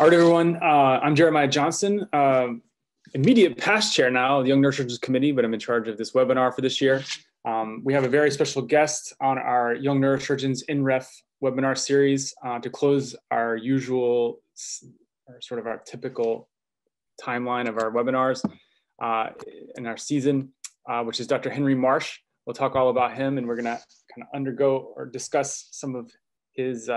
All right, everyone. I'm Jeremiah Johnson, immediate past chair now of the Young Neurosurgeons Committee, but I'm in charge of this webinar for this year. We have a very special guest on our Young Neurosurgeons NREF webinar series to close our usual, sort of our typical timeline of our webinars in our season, which is Dr. Henry Marsh. We'll talk all about him, and we're going to kind of undergo or discuss some of his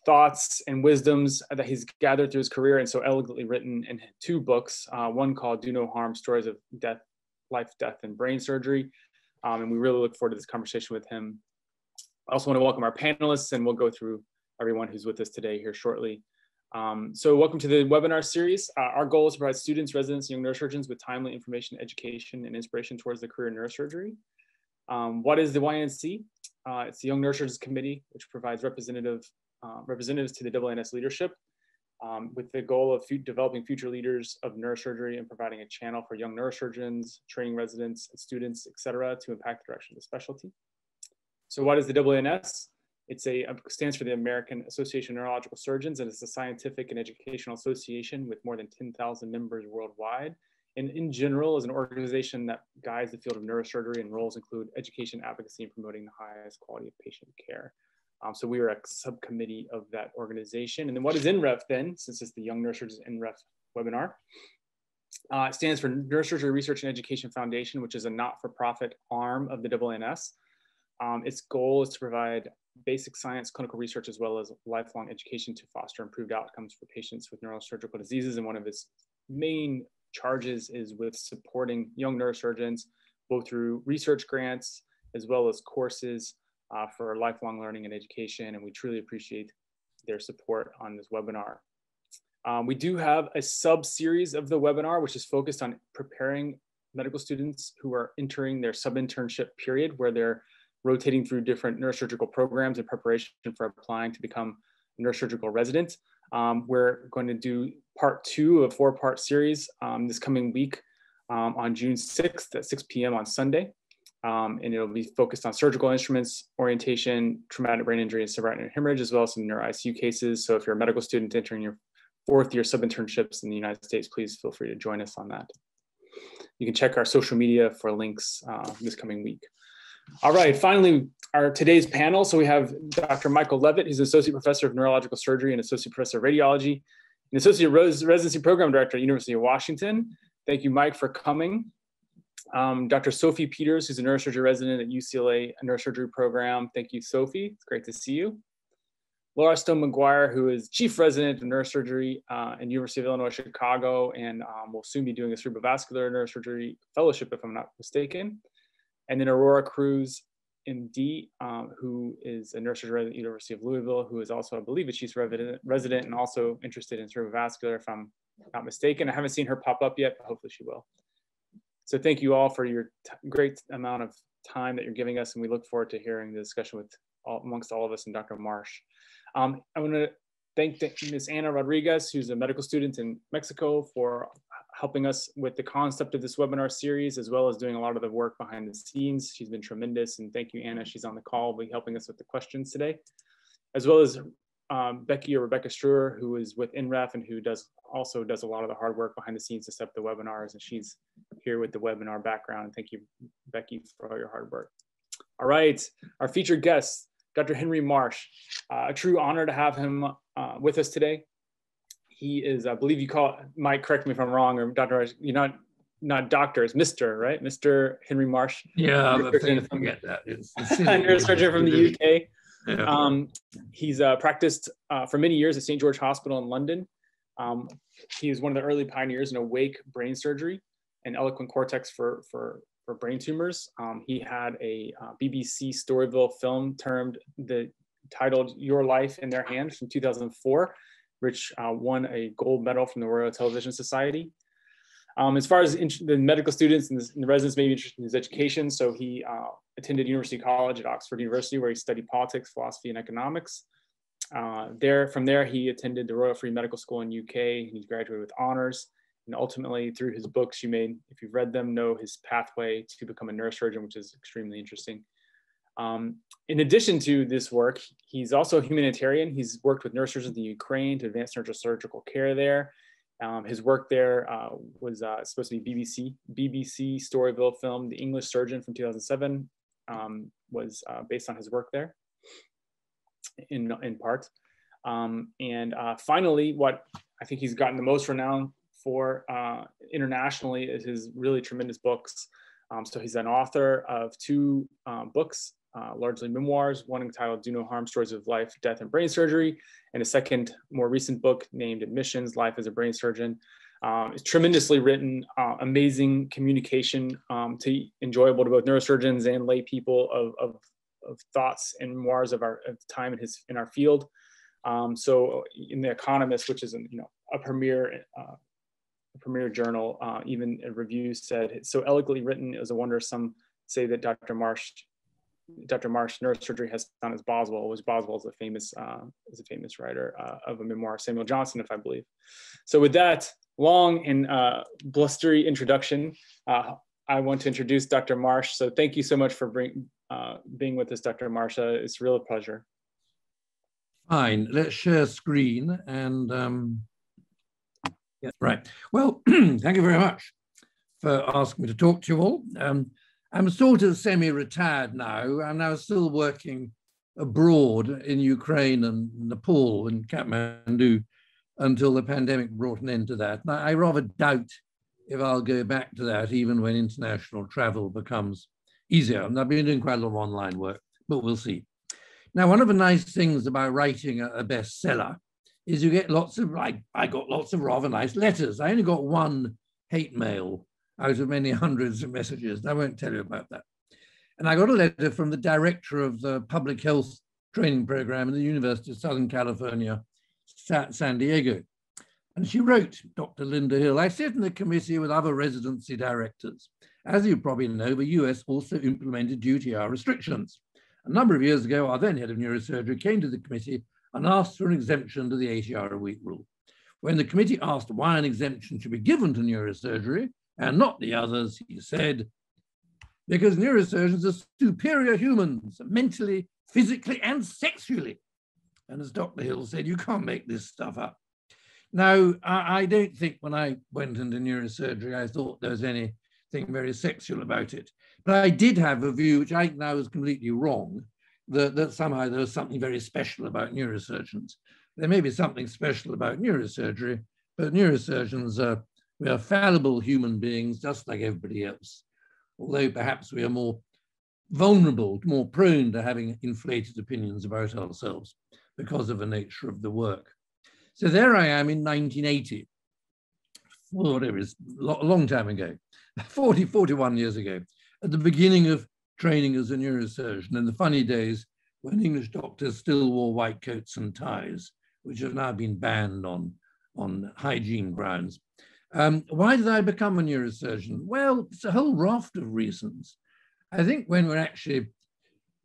thoughts and wisdoms that he's gathered through his career and so elegantly written in two books, one called Do No Harm, Stories of Death, Life, Death, and Brain Surgery. And we really look forward to this conversation with him. I also want to welcome our panelists, and we'll go through everyone who's with us today here shortly. So welcome to the webinar series. Our goal is to provide students, residents, and young neurosurgeons with timely information, education, and inspiration towards the career in neurosurgery. What is the YNC? It's the Young Neurosurgeons Committee, which provides representatives to the AANS leadership with the goal of developing future leaders of neurosurgery and providing a channel for young neurosurgeons, training residents, and students, et cetera, to impact the direction of the specialty. So what is the AANS? It stands for the American Association of Neurological Surgeons, and it's a scientific and educational association with more than 10,000 members worldwide. And in general, is an organization that guides the field of neurosurgery, and roles include education, advocacy, and promoting the highest quality of patient care. So we are a subcommittee of that organization. And then what is NREF then, since it's the Young Neurosurgeons NREF webinar? It stands for Neurosurgery Research and Education Foundation, which is a not-for-profit arm of the AANS. Its goal is to provide basic science, clinical research, as well as lifelong education to foster improved outcomes for patients with neurosurgical diseases. And one of its main charges is with supporting young neurosurgeons, both through research grants, as well as courses for lifelong learning and education, and we truly appreciate their support on this webinar. We do have a sub-series of the webinar, which is focused on preparing medical students who are entering their sub-internship period, where they're rotating through different neurosurgical programs in preparation for applying to become a neurosurgical resident. We're going to do part 2 of a 4-part series this coming week on June 6th at 6 p.m. on Sunday. And it'll be focused on surgical instruments, orientation, traumatic brain injury, and subarachnoid hemorrhage, as well as some neuro ICU cases. So if you're a medical student entering your 4th year sub-internships in the United States, please feel free to join us on that. You can check our social media for links this coming week. All right, finally, today's panel. So we have Dr. Michael Levitt, who's an Associate Professor of Neurological Surgery and Associate Professor of Radiology, and Associate Residency Program Director at the University of Washington. Thank you, Mike, for coming. Dr. Sophie Peters, who's a neurosurgery resident at UCLA Neurosurgery Program. Thank you, Sophie. It's great to see you. Laura Stone McGuire, who is Chief Resident of Neurosurgery at University of Illinois, Chicago, and will soon be doing a cerebrovascular neurosurgery fellowship, if I'm not mistaken. And then Aurora Cruz, MD, who is a neurosurgery resident at the University of Louisville, who is also, I believe, a Chief Resident and also interested in cerebrovascular, if I'm not mistaken. I haven't seen her pop up yet, but hopefully she will. So thank you all for your great amount of time that you're giving us, and we look forward to hearing the discussion with amongst all of us and Dr. Marsh. I want to thank Ms. Ana Rodriguez, who's a medical student in Mexico, for helping us with the concept of this webinar series, as well as doing a lot of the work behind the scenes. She's been tremendous, and thank you, Anna. She's on the call, will be helping us with the questions today, as well as Becky or Rebecca Struer, who is with NREF and who also does a lot of the hard work behind the scenes to set up the webinars, and she's here with the webinar background. Thank you, Becky, for all your hard work. All right, our featured guest, Dr. Henry Marsh. A true honor to have him with us today. He is, I believe you call it, Mike, correct me if I'm wrong, or Dr. Marsh, you're not doctor, it's Mr., right? Mr. Henry Marsh. Yeah, I'm afraid to forget that. Neurosurgeon from the UK. Yeah. He's practiced for many years at St. George Hospital in London. He is one of the early pioneers in awake brain surgery and eloquent cortex for brain tumors. He had a BBC Storyville film titled Your Life in Their Hands from 2004, which won a gold medal from the Royal Television Society. As far as the medical students and the residents may be interested in his education, so he attended University College at Oxford University, where he studied politics, philosophy, and economics. From there, he attended the Royal Free Medical School in UK, and he graduated with honors. And ultimately, through his books, you may, if you've read them, know his pathway to become a neurosurgeon, which is extremely interesting. In addition to this work, he's also a humanitarian. He's worked with neurosurgeons in Ukraine to advance neurosurgical care there. His work there was supposed to be BBC Storyville film, The English Surgeon from 2007, was based on his work there in part. And finally, what I think he's gotten the most renown for internationally is his really tremendous books. So he's an author of 2 books, largely memoirs, one entitled Do No Harm, Stories of Life, Death, and Brain Surgery, and a second, more recent book named Admissions, Life as a Brain Surgeon. It's tremendously written, amazing communication, enjoyable to both neurosurgeons and lay people of thoughts and memoirs of time in our field. So in The Economist, which is a premier journal, even a review said it's so eloquently written, it was a wonder. Some say that Dr. Marsh neurosurgery has done as Boswell, which Boswell is a famous writer of a memoir, Samuel Johnson, if I believe. So with that long and blustery introduction, I want to introduce Dr. Marsh. So thank you so much for being with us, Dr. Marsh. It's a real pleasure. Fine, let's share screen and yeah, right. Well, thank you very much for asking me to talk to you all. I'm sort of semi-retired now. I'm now still working abroad in Ukraine and Nepal and Kathmandu until the pandemic brought an end to that. And I rather doubt if I'll go back to that even when international travel becomes easier. And I've been doing quite a lot of online work, but we'll see. Now, one of the nice things about writing a bestseller is you get lots of, I got lots of rather nice letters. I only got 1 hate mail out of many hundreds of messages. And I won't tell you about that. And I got a letter from the director of the public health training program in the University of Southern California, San Diego. And she wrote, Dr. Linda Hill, I sit in the committee with other residency directors. As you probably know, the US also implemented duty-hour restrictions. A number of years ago, our then head of neurosurgery came to the committee and asked for an exemption to the 80-hour-a-week rule. When the committee asked why an exemption should be given to neurosurgery and not the others, he said, because neurosurgeons are superior humans, mentally, physically, and sexually. And as Dr. Hill said, you can't make this stuff up. Now, I don't think when I went into neurosurgery, I thought there was anything very sexual about it. But I did have a view, which I now is completely wrong, that somehow there was something very special about neurosurgeons. There may be something special about neurosurgery, but neurosurgeons we are fallible human beings, just like everybody else. Although perhaps we are more vulnerable, more prone to having inflated opinions about ourselves because of the nature of the work. So there I am in 1980, whatever it is, a long time ago, 41 years ago, at the beginning of training as a neurosurgeon in the funny days when English doctors still wore white coats and ties, which have now been banned on hygiene grounds. Why did I become a neurosurgeon? Well, it's a whole raft of reasons. I think when we're actually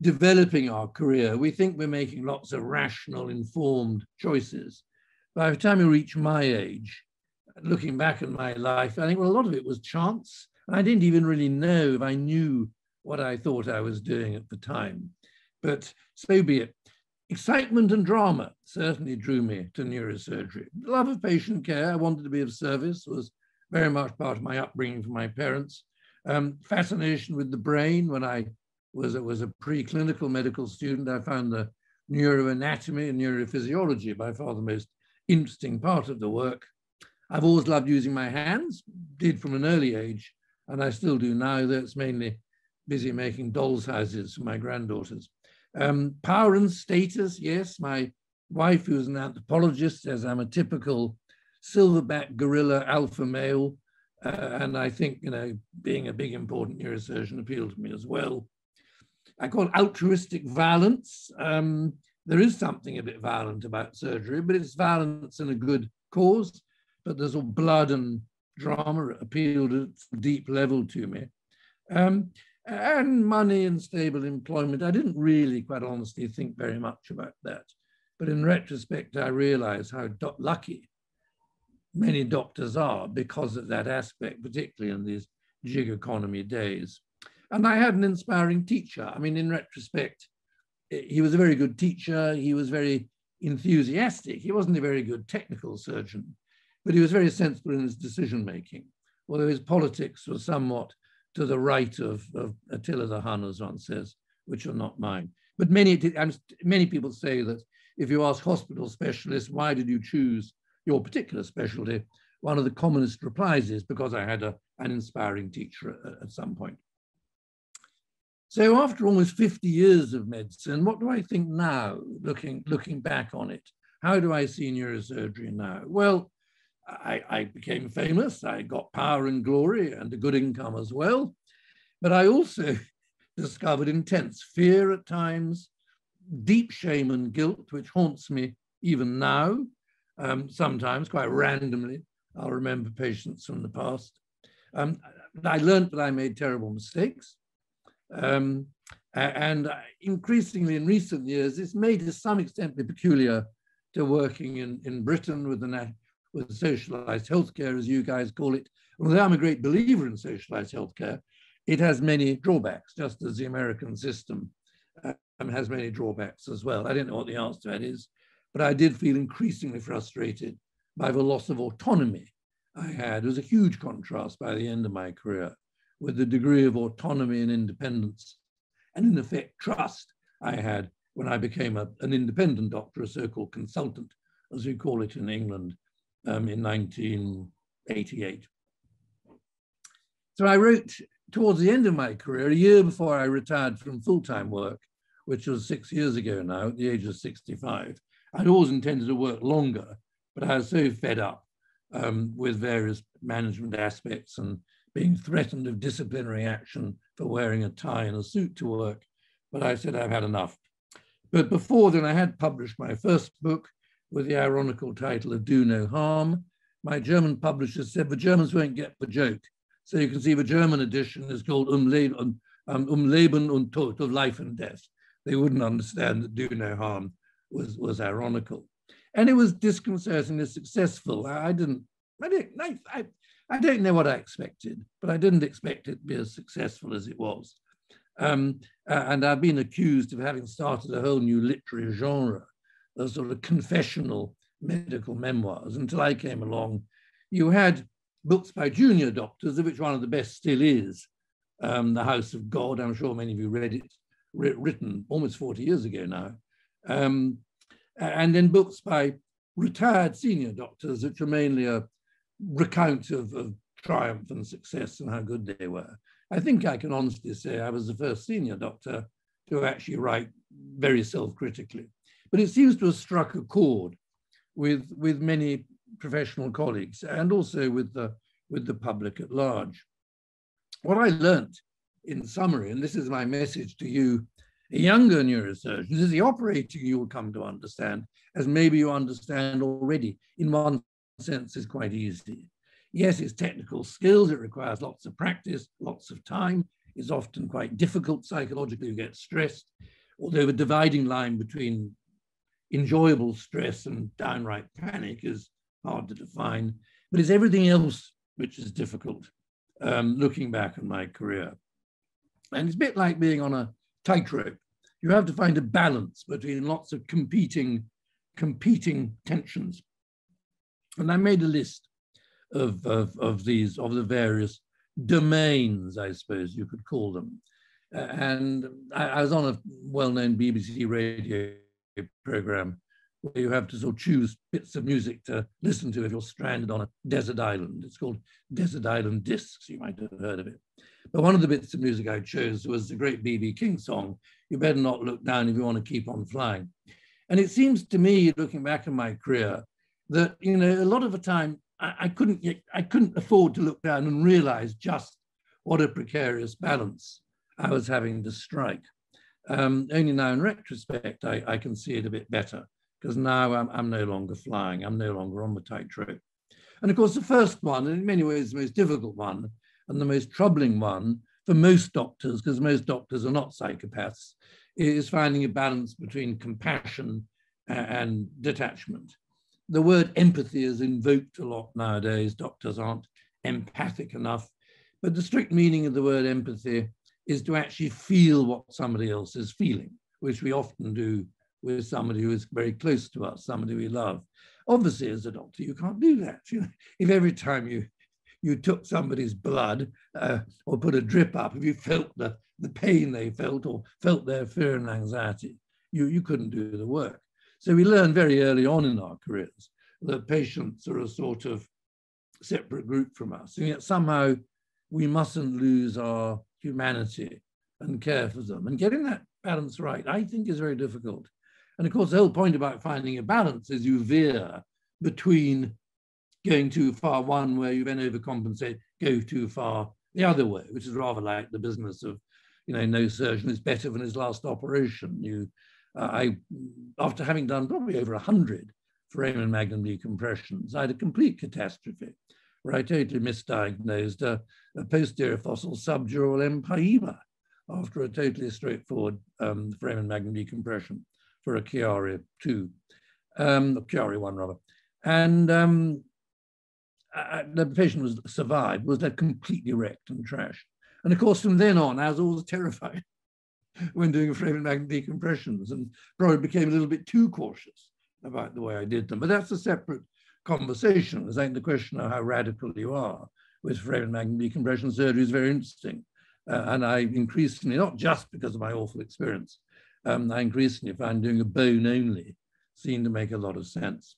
developing our career, we think we're making lots of rational, informed choices. By the time you reach my age, looking back at my life, I think, well, a lot of it was chance. I didn't even really know if I knew what I thought I was doing at the time. But so be it. Excitement and drama certainly drew me to neurosurgery. The love of patient care, I wanted to be of service, was very much part of my upbringing from my parents. Fascination with the brain. When I was a preclinical medical student, I found the neuroanatomy and neurophysiology by far the most interesting part of the work. I've always loved using my hands, did from an early age, and I still do now, though it's mainly busy making dolls' houses for my granddaughters. Power and status, yes. My wife, who's an anthropologist, says I'm a typical silverback gorilla alpha male. And I think, being a big, important neurosurgeon appealed to me as well. I call it altruistic violence. There is something a bit violent about surgery, but it's violence in a good cause. But there's all blood and drama appealed at a deep level to me. And money and stable employment. I didn't really, quite honestly, think very much about that. But in retrospect, I realized how lucky many doctors are because of that aspect, particularly in these gig economy days. And I had an inspiring teacher. I mean, in retrospect, he was a very good teacher. He was very enthusiastic. He wasn't a very good technical surgeon, but he was very sensible in his decision-making, although his politics were somewhat to the right of Attila the Hun, as one says, which are not mine. But many people say that if you ask hospital specialists, why did you choose your particular specialty? One of the commonest replies is because I had an inspiring teacher at some point. So after almost 50 years of medicine, what do I think now, looking back on it? How do I see neurosurgery now? Well, I became famous. I got power and glory and a good income as well. But I also discovered intense fear at times, deep shame and guilt, which haunts me even now. Sometimes, quite randomly, I'll remember patients from the past. I learned that I made terrible mistakes. And increasingly in recent years, it's made to some extent be peculiar to working in Britain with socialized healthcare, as you guys call it. Although I'm a great believer in socialized healthcare, it has many drawbacks, just as the American system has many drawbacks as well. I don't know what the answer to that is, but I did feel increasingly frustrated by the loss of autonomy I had. It was a huge contrast by the end of my career with the degree of autonomy and independence and, in effect, trust I had when I became an independent doctor, a so-called consultant, as we call it in England, in 1988. So I wrote towards the end of my career, a year before I retired from full-time work, which was 6 years ago now, at the age of 65. I'd always intended to work longer, but I was so fed up with various management aspects and being threatened of disciplinary action for wearing a tie and a suit to work. But I said, I've had enough. But before then, I had published my first book with the ironical title of Do No Harm. My German publisher said the Germans won't get the joke. So you can see the German edition is called Leben und Tod, of life and death. They wouldn't understand that Do No Harm was ironical. And it was disconcertingly successful. I don't know what I expected, but I didn't expect it to be as successful as it was. And I've been accused of having started a whole new literary genre, a sort of confessional medical memoirs. Until I came along, you had books by junior doctors, of which one of the best still is The House of God. I'm sure many of you read it, written almost 40 years ago now. And then books by retired senior doctors, which are mainly a recount of triumph and success and how good they were. I think I can honestly say I was the first senior doctor to actually write very self-critically. But it seems to have struck a chord with many professional colleagues and also with the public at large. What I learned in summary, and this is my message to you, younger neurosurgeons, is the operating you will come to understand, as maybe you understand already, in one sense is quite easy. Yes, it's technical skills, it requires lots of practice, lots of time, it's often quite difficult psychologically, you get stressed, although the dividing line between enjoyable stress and downright panic is hard to define, but it's everything else which is difficult, looking back on my career. And it's a bit like being on a tightrope. You have to find a balance between lots of competing tensions. And I made a list of the various domains, I suppose you could call them. And I was on a well-known BBC radio program where you have to sort of choose bits of music to listen to if you're stranded on a desert island. It's called Desert Island Discs, you might have heard of it. But one of the bits of music I chose was the great B.B. King song, You Better Not Look Down If You Want to Keep On Flying. And it seems to me, looking back in my career, that, you know, a lot of the time I couldn't afford to look down and realize just what a precarious balance I was having to strike. Only now in retrospect, I can see it a bit better, because now I'm no longer flying, I'm no longer on the tightrope. And of course, the first one, and in many ways the most difficult one, and the most troubling one for most doctors, because most doctors are not psychopaths, is finding a balance between compassion and detachment. The word empathy is invoked a lot nowadays. Doctors aren't empathic enough, but the strict meaning of the word empathy is to actually feel what somebody else is feeling, which we often do with somebody who is very close to us, somebody we love. Obviously, as a doctor, you can't do that. You know, if every time you took somebody's blood or put a drip up, if you felt the pain they felt or felt their fear and anxiety, you couldn't do the work. So we learn very early on in our careers that patients are a sort of separate group from us, and yet somehow we mustn't lose our humanity and care for them. And getting that balance right, I think, is very difficult. And of course, the whole point about finding a balance is you veer between going too far one way, you then overcompensate, go too far the other way, which is rather like the business of, you know, no surgeon is better than his last operation. After having done probably over 100 foramen magnum decompressions, I had a complete catastrophe where I totally misdiagnosed a posterior fossil subdural empyema after a totally straightforward foramen magnum decompression for a Chiari 2, Chiari 1 rather. And the patient survived, was left completely wrecked and trashed. And of course, from then on, I was always terrified when doing foramen magnum decompressions, and probably became a little bit too cautious about the way I did them. But that's a separate conversation. I think the question of how radical you are with foramen magnum decompression surgery is very interesting. And I increasingly, not just because of my awful experience, I increasingly find doing a bone only seemed to make a lot of sense.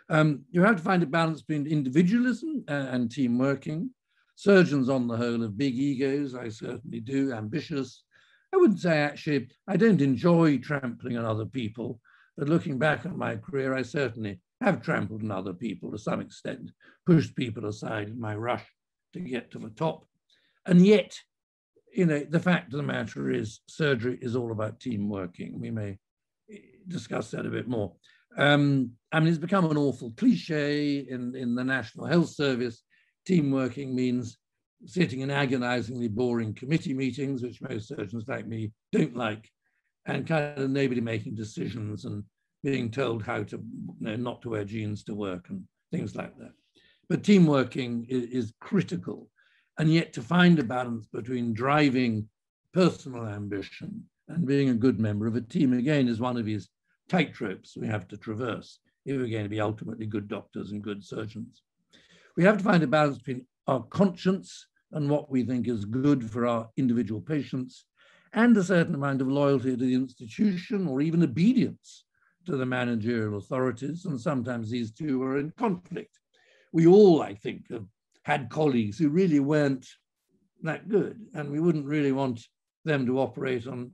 You have to find a balance between individualism and team working. Surgeons on the whole have big egos, I certainly do, ambitious. I wouldn't say actually, I don't enjoy trampling on other people, but looking back at my career, I certainly have trampled on other people to some extent, pushed people aside in my rush to get to the top. And yet, you know, the fact of the matter is surgery is all about team working. We may discuss that a bit more. I mean, it's become an awful cliche in the National Health Service. Team working means sitting in agonizingly boring committee meetings, which most surgeons like me don't like, and kind of nobody making decisions and being told how to, you know, not to wear jeans to work and things like that. But team working is critical. And yet to find a balance between driving personal ambition and being a good member of a team, again, is one of these tightropes we have to traverse if we're going to be ultimately good doctors and good surgeons. We have to find a balance between our conscience and what we think is good for our individual patients, and a certain amount of loyalty to the institution or even obedience to the managerial authorities. And sometimes these two are in conflict. We all, I think, have had colleagues who really weren't that good, and we wouldn't really want them to operate on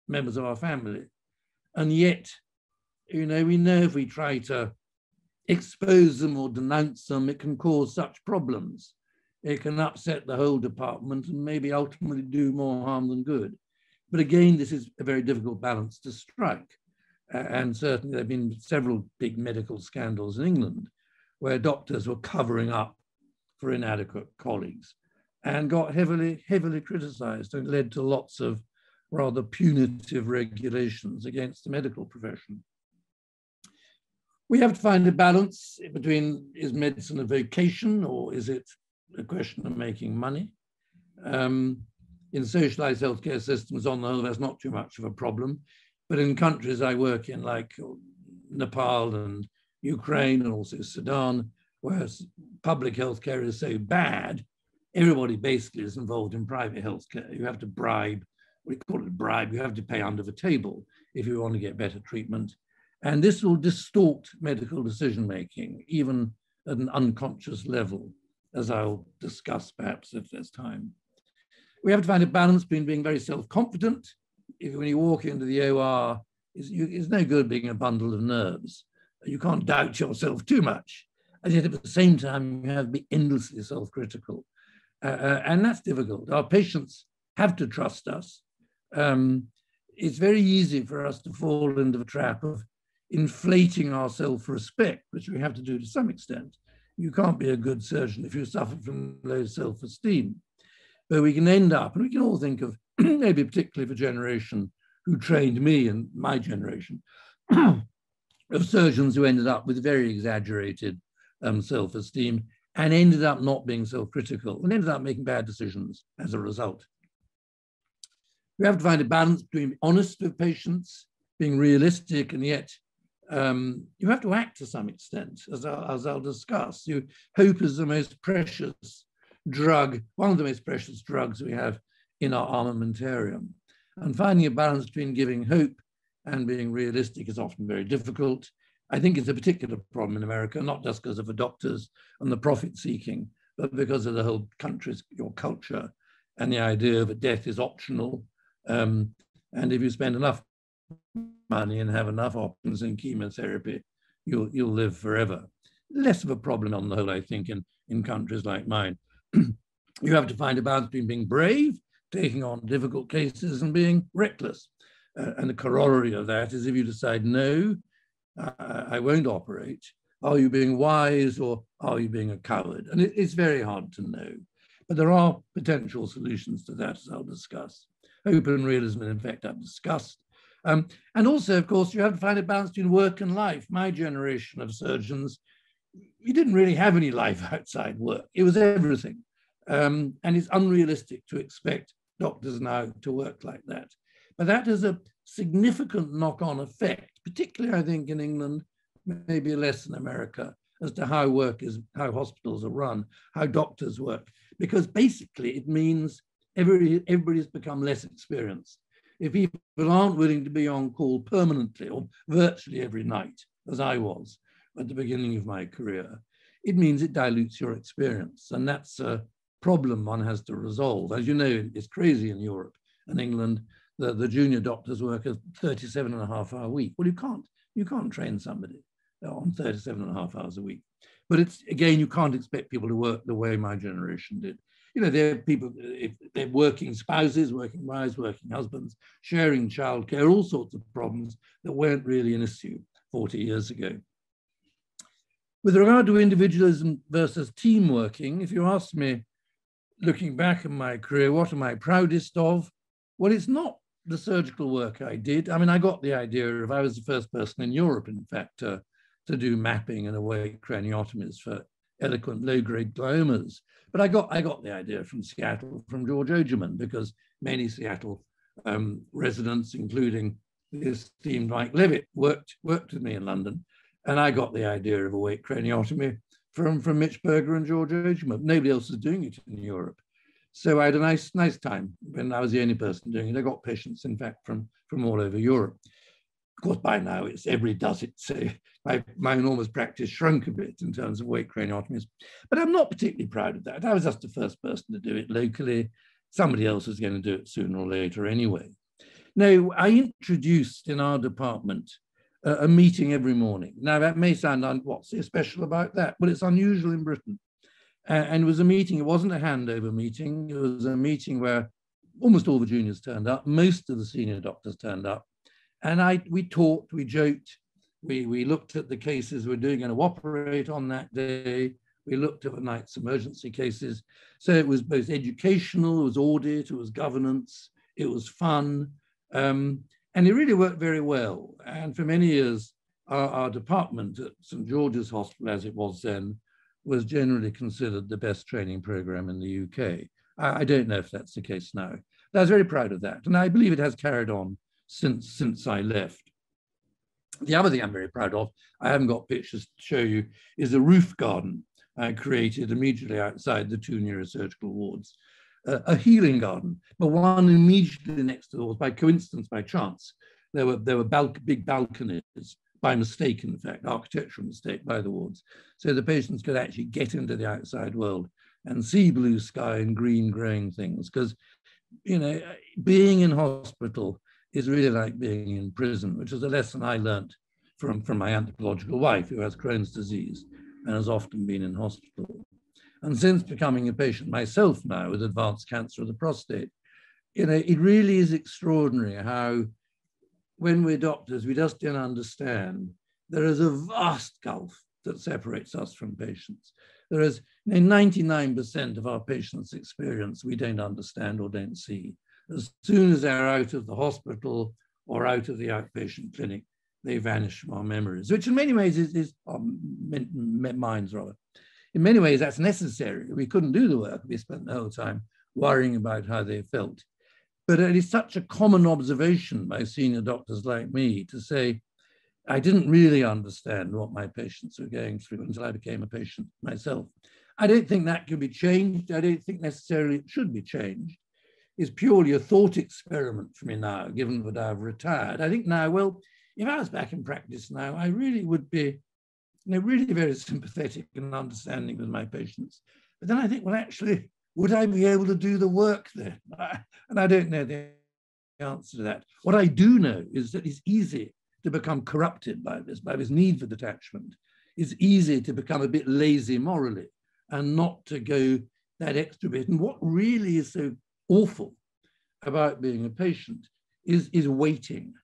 members of our family. And yet, you know, we know if we try to expose them or denounce them, it can cause such problems. It can upset the whole department and maybe ultimately do more harm than good. But again, this is a very difficult balance to strike. And certainly there have been several big medical scandals in England where doctors were covering up for inadequate colleagues and got heavily criticized, and led to lots of rather punitive regulations against the medical profession. We have to find a balance between, is medicine a vocation or is it a question of making money? In socialized healthcare systems, on the whole, that's not too much of a problem. But in countries I work in, like Nepal and Ukraine and also Sudan, where public healthcare is so bad, everybody basically is involved in private healthcare. You have to bribe, we call it a bribe, you have to pay under the table if you want to get better treatment. And this will distort medical decision-making, even at an unconscious level, as I'll discuss perhaps if there's time. We have to find a balance between being very self-confident. When you walk into the OR, it's no good being a bundle of nerves. You can't doubt yourself too much. And yet at the same time, you have to be endlessly self-critical. And that's difficult. Our patients have to trust us. It's very easy for us to fall into the trap of inflating our self-respect, which we have to do to some extent. You can't be a good surgeon if you suffer from low self-esteem. But we can end up, and we can all think of, maybe particularly the generation who trained me and my generation, of surgeons who ended up with very exaggerated self-esteem and ended up not being self-critical and ended up making bad decisions as a result. We have to find a balance between being honest with patients, being realistic, and yet you have to act to some extent, as I'll discuss. Hope is the most precious drug, one of the most precious drugs we have in our armamentarium. And finding a balance between giving hope and being realistic is often very difficult. I think it's a particular problem in America, not just because of the doctors and the profit seeking, but because of the whole country's, your culture, and the idea that death is optional. And if you spend enough money and have enough options in chemotherapy, you'll live forever. Less of a problem on the whole, I think, in countries like mine. You have to find a balance between being brave, taking on difficult cases, and being reckless. And the corollary of that is if you decide, no, I won't operate, are you being wise or are you being a coward? And it's very hard to know. But there are potential solutions to that, as I'll discuss. Hope and realism, in fact, I've discussed. And also, of course, you have to find a balance between work and life. My generation of surgeons, we didn't really have any life outside work. It was everything. And it's unrealistic to expect doctors now to work like that. But that has a significant knock-on effect, particularly, I think, in England, maybe less in America, as to how work is, how hospitals are run, how doctors work. Because basically it means everybody's become less experienced. If people aren't willing to be on call permanently or virtually every night, as I was at the beginning of my career, it means it dilutes your experience. And that's a problem one has to resolve. As you know, it's crazy in Europe and England. The junior doctors work a 37.5-hour week. Well, you can't train somebody on 37.5 hours a week. But it's, again, you can't expect people to work the way my generation did. You know, they're people, if they're working spouses, working wives, working husbands, sharing childcare, all sorts of problems that weren't really an issue 40 years ago. With regard to individualism versus team working, if you ask me, looking back at my career, what am I proudest of? Well, it's not the surgical work I did. I mean, I got the idea of, I was the first person in Europe, in fact, to do mapping and awake craniotomies for eloquent low-grade gliomas. But I got the idea from Seattle, from George Ogerman, because many Seattle residents, including the esteemed Mike Levitt, worked with me in London. And I got the idea of awake craniotomy from Mitch Berger and George Ogerman. Nobody else was doing it in Europe. So I had a nice time when I was the only person doing it. I got patients, in fact, from all over Europe. Of course, by now, everybody does it. So my enormous practice shrunk a bit in terms of awake craniotomies. But I'm not particularly proud of that. I was just the first person to do it locally. Somebody else was going to do it sooner or later anyway. Now, I introduced in our department a meeting every morning. Now, that may sound, what's so special about that? Well, it's unusual in Britain. And it was a meeting, it wasn't a handover meeting. It was a meeting where almost all the juniors turned up. Most of the senior doctors turned up. And we talked, we joked, we looked at the cases we're going to operate on that day. We looked at the night's emergency cases. So it was both educational, it was audit, it was governance, it was fun. And it really worked very well. And for many years, our department at St. George's Hospital, as it was then, was generally considered the best training program in the UK. I don't know if that's the case now. But I was very proud of that. And I believe it has carried on since I left. The other thing I'm very proud of, I haven't got pictures to show you, is a roof garden I created immediately outside the 2 neurosurgical wards. A healing garden, but one immediately next to the wards, by coincidence, by chance. There were big balconies, by mistake, in fact, architectural mistake by the wards. So the patients could actually get into the outside world and see blue sky and green growing things. Because, you know, being in hospital is really like being in prison, which is a lesson I learned from my anthropological wife, who has Crohn's disease and has often been in hospital. And since becoming a patient myself now with advanced cancer of the prostate, you know, it really is extraordinary how, when we're doctors, we just don't understand. There is a vast gulf that separates us from patients. There is 99% of our patients' experience we don't understand or don't see. As soon as they're out of the hospital or out of the outpatient clinic, they vanish from our memories, which in many ways is minds rather. In many ways, that's necessary. We couldn't do the work. We spent the whole time worrying about how they felt. But it is such a common observation by senior doctors like me to say, I didn't really understand what my patients were going through until I became a patient myself. I don't think that can be changed. I don't think necessarily it should be changed. It's purely a thought experiment for me now, given that I've retired. I think now, well, if I was back in practice now, I really would be really very sympathetic and understanding with my patients. But then I think, well, actually, would I be able to do the work then? And I don't know the answer to that. What I do know is that it's easy to become corrupted by this need for detachment. It's easy to become a bit lazy morally and not to go that extra bit. And what really is so awful about being a patient is waiting.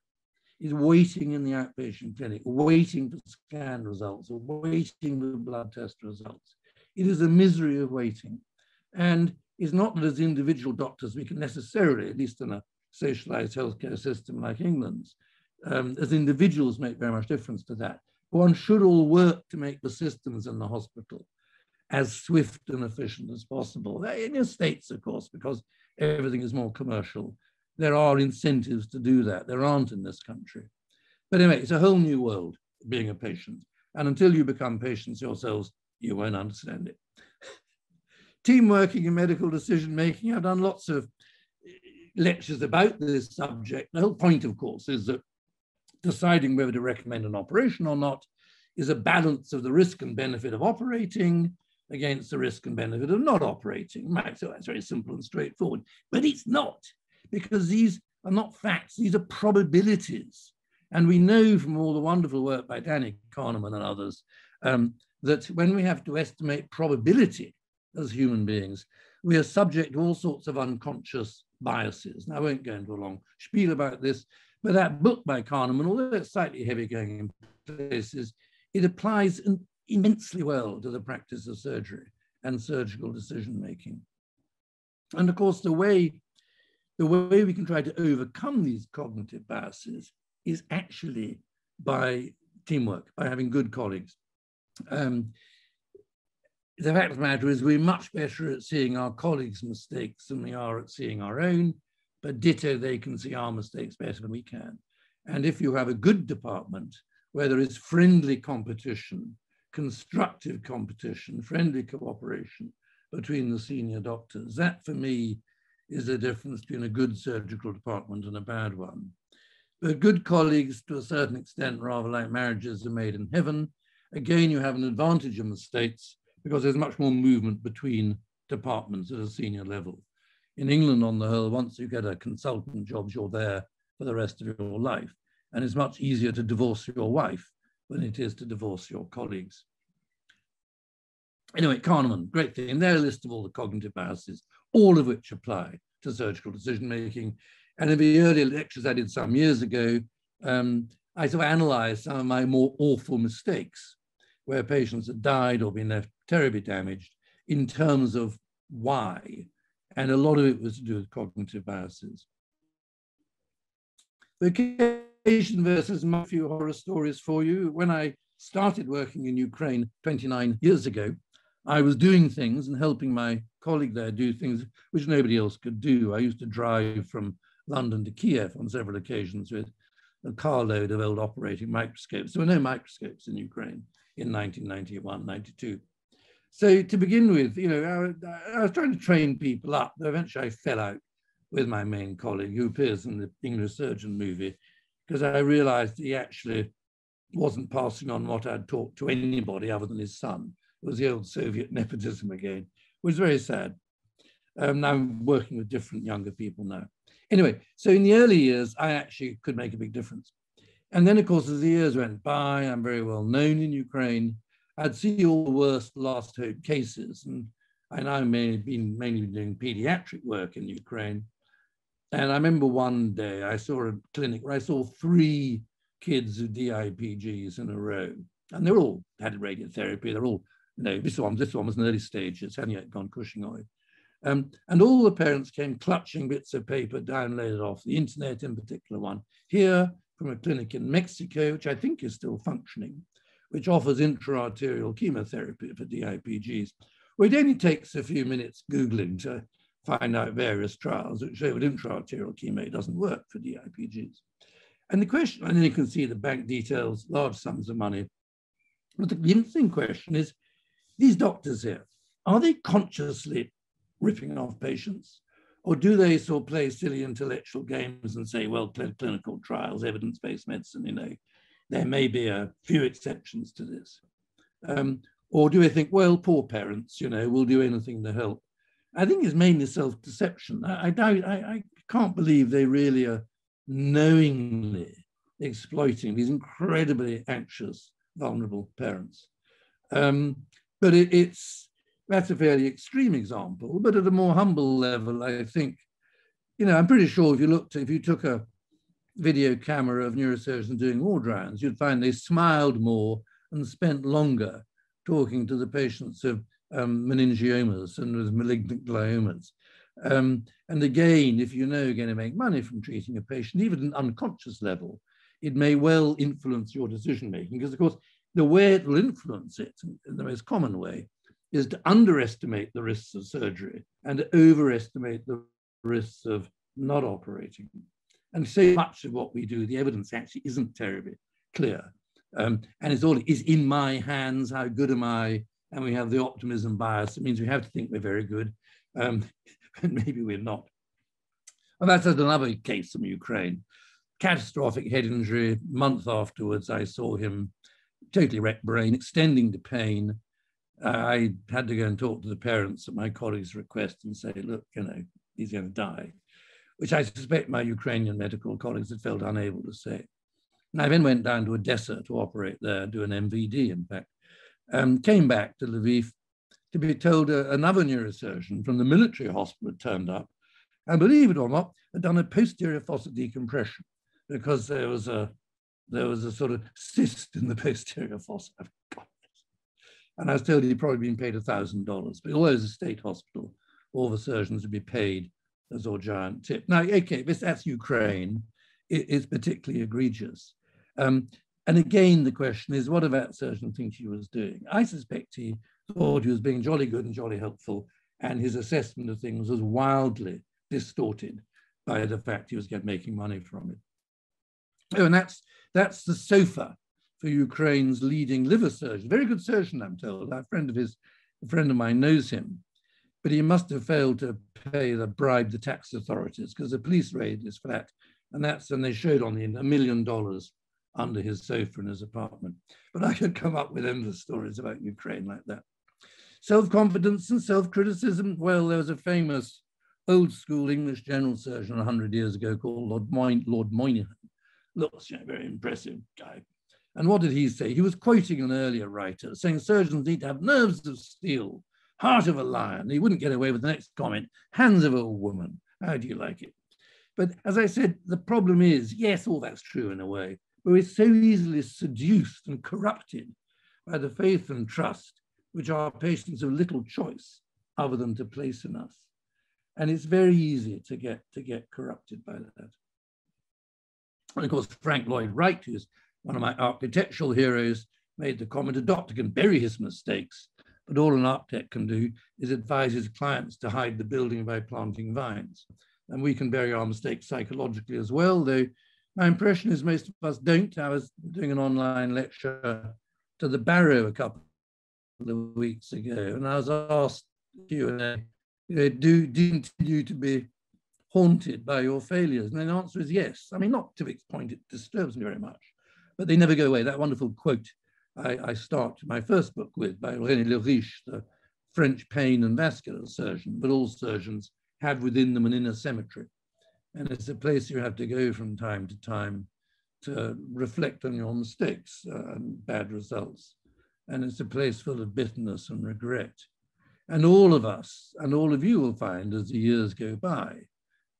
Is waiting in the outpatient clinic, waiting for scan results, or waiting for blood test results. It is a misery of waiting. And it's not that as individual doctors we can necessarily, at least in a socialized healthcare system like England's, as individuals make very much difference to that. One should all work to make the systems in the hospital as swift and efficient as possible. In the States, of course, because everything is more commercial, there are incentives to do that. There aren't in this country. But anyway, it's a whole new world, being a patient. And until you become patients yourselves, you won't understand it. Team working in medical decision-making, I've done lots of lectures about this subject. The whole point, of course, is that deciding whether to recommend an operation or not is a balance of the risk and benefit of operating against the risk and benefit of not operating. Right, so that's very simple and straightforward. But it's not, because these are not facts, these are probabilities. And we know from all the wonderful work by Danny Kahneman and others that when we have to estimate probability as human beings, we are subject to all sorts of unconscious biases. Now, I won't go into a long spiel about this, but that book by Kahneman, although it's slightly heavy going in places, it applies immensely well to the practice of surgery and surgical decision-making. And of course, the way we can try to overcome these cognitive biases is actually by teamwork, by having good colleagues. The fact of the matter is we're much better at seeing our colleagues' mistakes than we are at seeing our own, but ditto, they can see our mistakes better than we can. And if you have a good department where there is friendly competition, constructive competition, friendly cooperation between the senior doctors, that for me is the difference between a good surgical department and a bad one. But good colleagues, to a certain extent, rather like marriages are made in heaven. Again, you have an advantage in the States because there's much more movement between departments at a senior level. In England, on the whole, once you get a consultant job, you're there for the rest of your life. And it's much easier to divorce your wife than it is to divorce your colleagues. Anyway, Kahneman, great thing. And there are a list of all the cognitive biases, all of which apply to surgical decision-making. And in the earlier lectures I did some years ago, I sort of analyzed some of my more awful mistakes where patients had died or been left terribly damaged in terms of why. And a lot of it was to do with cognitive biases. Vocation versus a few horror stories for you. When I started working in Ukraine 29 years ago, I was doing things and helping my colleague there do things which nobody else could do. I used to drive from London to Kiev on several occasions with a carload of old operating microscopes. There were no microscopes in Ukraine in 1991, 92. So to begin with, you know, I was trying to train people up. Eventually I fell out with my main colleague who appears in the neurosurgeon movie because I realized he actually wasn't passing on what I'd taught to anybody other than his son. It was the old Soviet nepotism again. It was very sad. Now I'm working with different younger people now. Anyway, so in the early years, I actually could make a big difference. And then, of course, as the years went by, I'm very well known in Ukraine. I'd see all the worst last hope cases. And I now mainly been doing pediatric work in Ukraine. And I remember one day I saw a clinic where I saw 3 kids with DIPGs in a row. And they all had radiotherapy. They're all, you know, this one was in early stages, hadn't yet gone Cushingoid. And all the parents came clutching bits of paper downloaded off the internet, in particular one here from a clinic in Mexico, which I think is still functioning, which offers intra-arterial chemotherapy for DIPGs. Well, it only takes a few minutes Googling to find out various trials which show that intra-arterial chemo doesn't work for DIPGs. And the question, and then you can see the bank details, large sums of money. But the interesting question is, these doctors here, are they consciously ripping off patients? Or do they sort of play silly intellectual games and say, well, clinical trials, evidence-based medicine, you know, there may be a few exceptions to this. Or do they think, well, poor parents, you know, will do anything to help? I think it's mainly self-deception. I can't believe they really are knowingly exploiting these incredibly anxious, vulnerable parents. But that's a fairly extreme example, but at a more humble level, I think, you know, I'm pretty sure if you took a video camera of neurosurgeons doing ward rounds, you'd find they smiled more and spent longer talking to the patients of meningiomas and with malignant gliomas. And again, if you know you're going to make money from treating a patient, even at an unconscious level, it may well influence your decision-making, because of course, the way it will influence it, in the most common way, is to underestimate the risks of surgery and to overestimate the risks of not operating. And so much of what we do, the evidence actually isn't terribly clear. And it's all, is in my hands, how good am I? And we have the optimism bias. It means we have to think we're very good, and maybe we're not. And that's another case from Ukraine. Catastrophic head injury. Month afterwards, I saw him totally wrecked brain, extending to pain. I had to go and talk to the parents at my colleague's request and say, look, you know, he's going to die, which I suspect my Ukrainian medical colleagues had felt unable to say. And I then went down to Odessa to operate there, do an MVD, in fact, came back to Lviv to be told another neurosurgeon from the military hospital had turned up, and believe it or not, had done a posterior fossa decompression because there was a sort of cyst in the posterior fossa. And I was told he'd probably been paid $1,000, but although it's a state hospital, all the surgeons would be paid as a giant tip. Now, okay, that's Ukraine. It's particularly egregious. And again, the question is, what did that surgeon think he was doing? I suspect he thought he was being jolly good and jolly helpful, and his assessment of things was wildly distorted by the fact he was making money from it. Oh, and that's the sofa for Ukraine's leading liver surgeon. Very good surgeon, I'm told. A friend of mine knows him, but he must have failed to bribe the tax authorities, because the police raid is flat, and they showed on $1 million under his sofa in his apartment. But I could come up with endless stories about Ukraine like that. Self-confidence and self-criticism. Well, there was a famous old school English general surgeon 100 years ago called Lord Monaghan. Looks, you know, very impressive guy. And what did he say? He was quoting an earlier writer saying surgeons need to have nerves of steel, heart of a lion. He wouldn't get away with the next comment, hands of a woman. How do you like it? But as I said, the problem is, yes, all that's true in a way, but we're so easily seduced and corrupted by the faith and trust which our patients have little choice other than to place in us. And it's very easy to get corrupted by that. And of course, Frank Lloyd Wright, who's one of my architectural heroes, made the comment, a doctor can bury his mistakes, but all an architect can do is advise his clients to hide the building by planting vines. And we can bury our mistakes psychologically as well, though my impression is most of us don't. I was doing an online lecture to the Barrow a couple of weeks ago, and I was asked Q&A, do you continue to be haunted by your failures? And the answer is yes. I mean, not to its point, it disturbs me very much, but they never go away. That wonderful quote I start my first book with by René Leriche, the French pain and vascular surgeon, but all surgeons have within them an inner cemetery. And it's a place you have to go from time to time to reflect on your mistakes and bad results. And it's a place full of bitterness and regret. And all of us, and all of you will find as the years go by,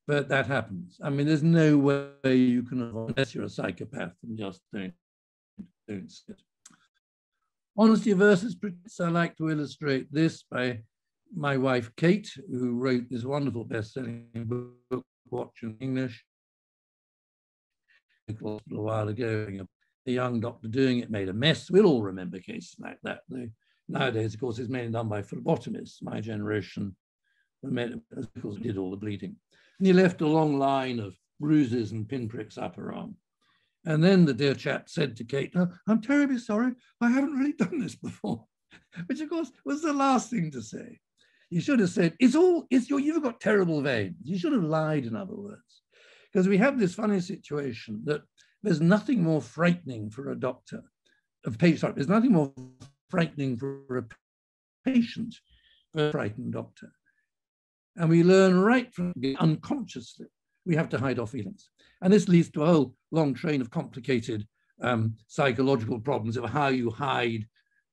but that happens. I mean, there's no way you can avoid, unless you're a psychopath and just don't sit. Honesty versus pretense. I like to illustrate this by my wife, Kate, who wrote this wonderful best-selling book, Watch in English. A while ago, a young doctor doing it made a mess. We'll all remember cases like that. Nowadays, of course, it's mainly done by phlebotomists. My generation because it did all the bleeding. And he left a long line of bruises and pinpricks up her arm. And then the dear chap said to Kate, "Oh, I'm terribly sorry, I haven't really done this before," which of course was the last thing to say. You should have said, you've got terrible veins. You should have lied, in other words, because we have this funny situation that there's nothing more frightening for a doctor, there's nothing more frightening for a patient than a frightened doctor. And we learn right from unconsciously, we have to hide our feelings. And this leads to a whole long train of complicated psychological problems of how you hide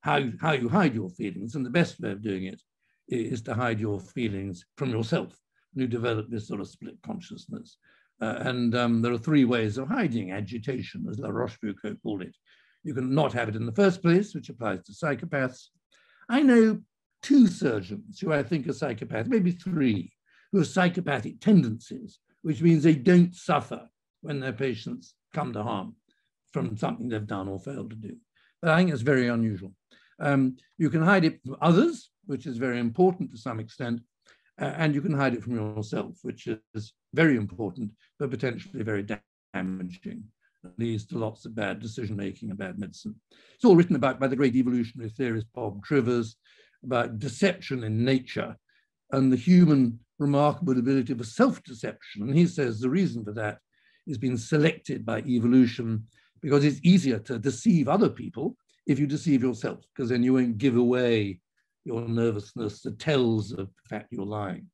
your feelings. And the best way of doing it is to hide your feelings from yourself. You develop this sort of split consciousness. There are three ways of hiding agitation, as La Rochefoucauld called it. You can not have it in the first place, which applies to psychopaths. I know 2 surgeons who I think are psychopaths, maybe 3, who have psychopathic tendencies, which means they don't suffer when their patients come to harm from something they've done or failed to do. But I think it's very unusual. You can hide it from others, which is very important to some extent, and you can hide it from yourself, which is very important, but potentially very damaging. It leads to lots of bad decision-making and bad medicine. It's all written about by the great evolutionary theorist Bob Trivers, about deception in nature and the human remarkable ability of a self-deception. And he says the reason for that is being selected by evolution because it's easier to deceive other people if you deceive yourself, because then you won't give away your nervousness that tells of the fact you're lying.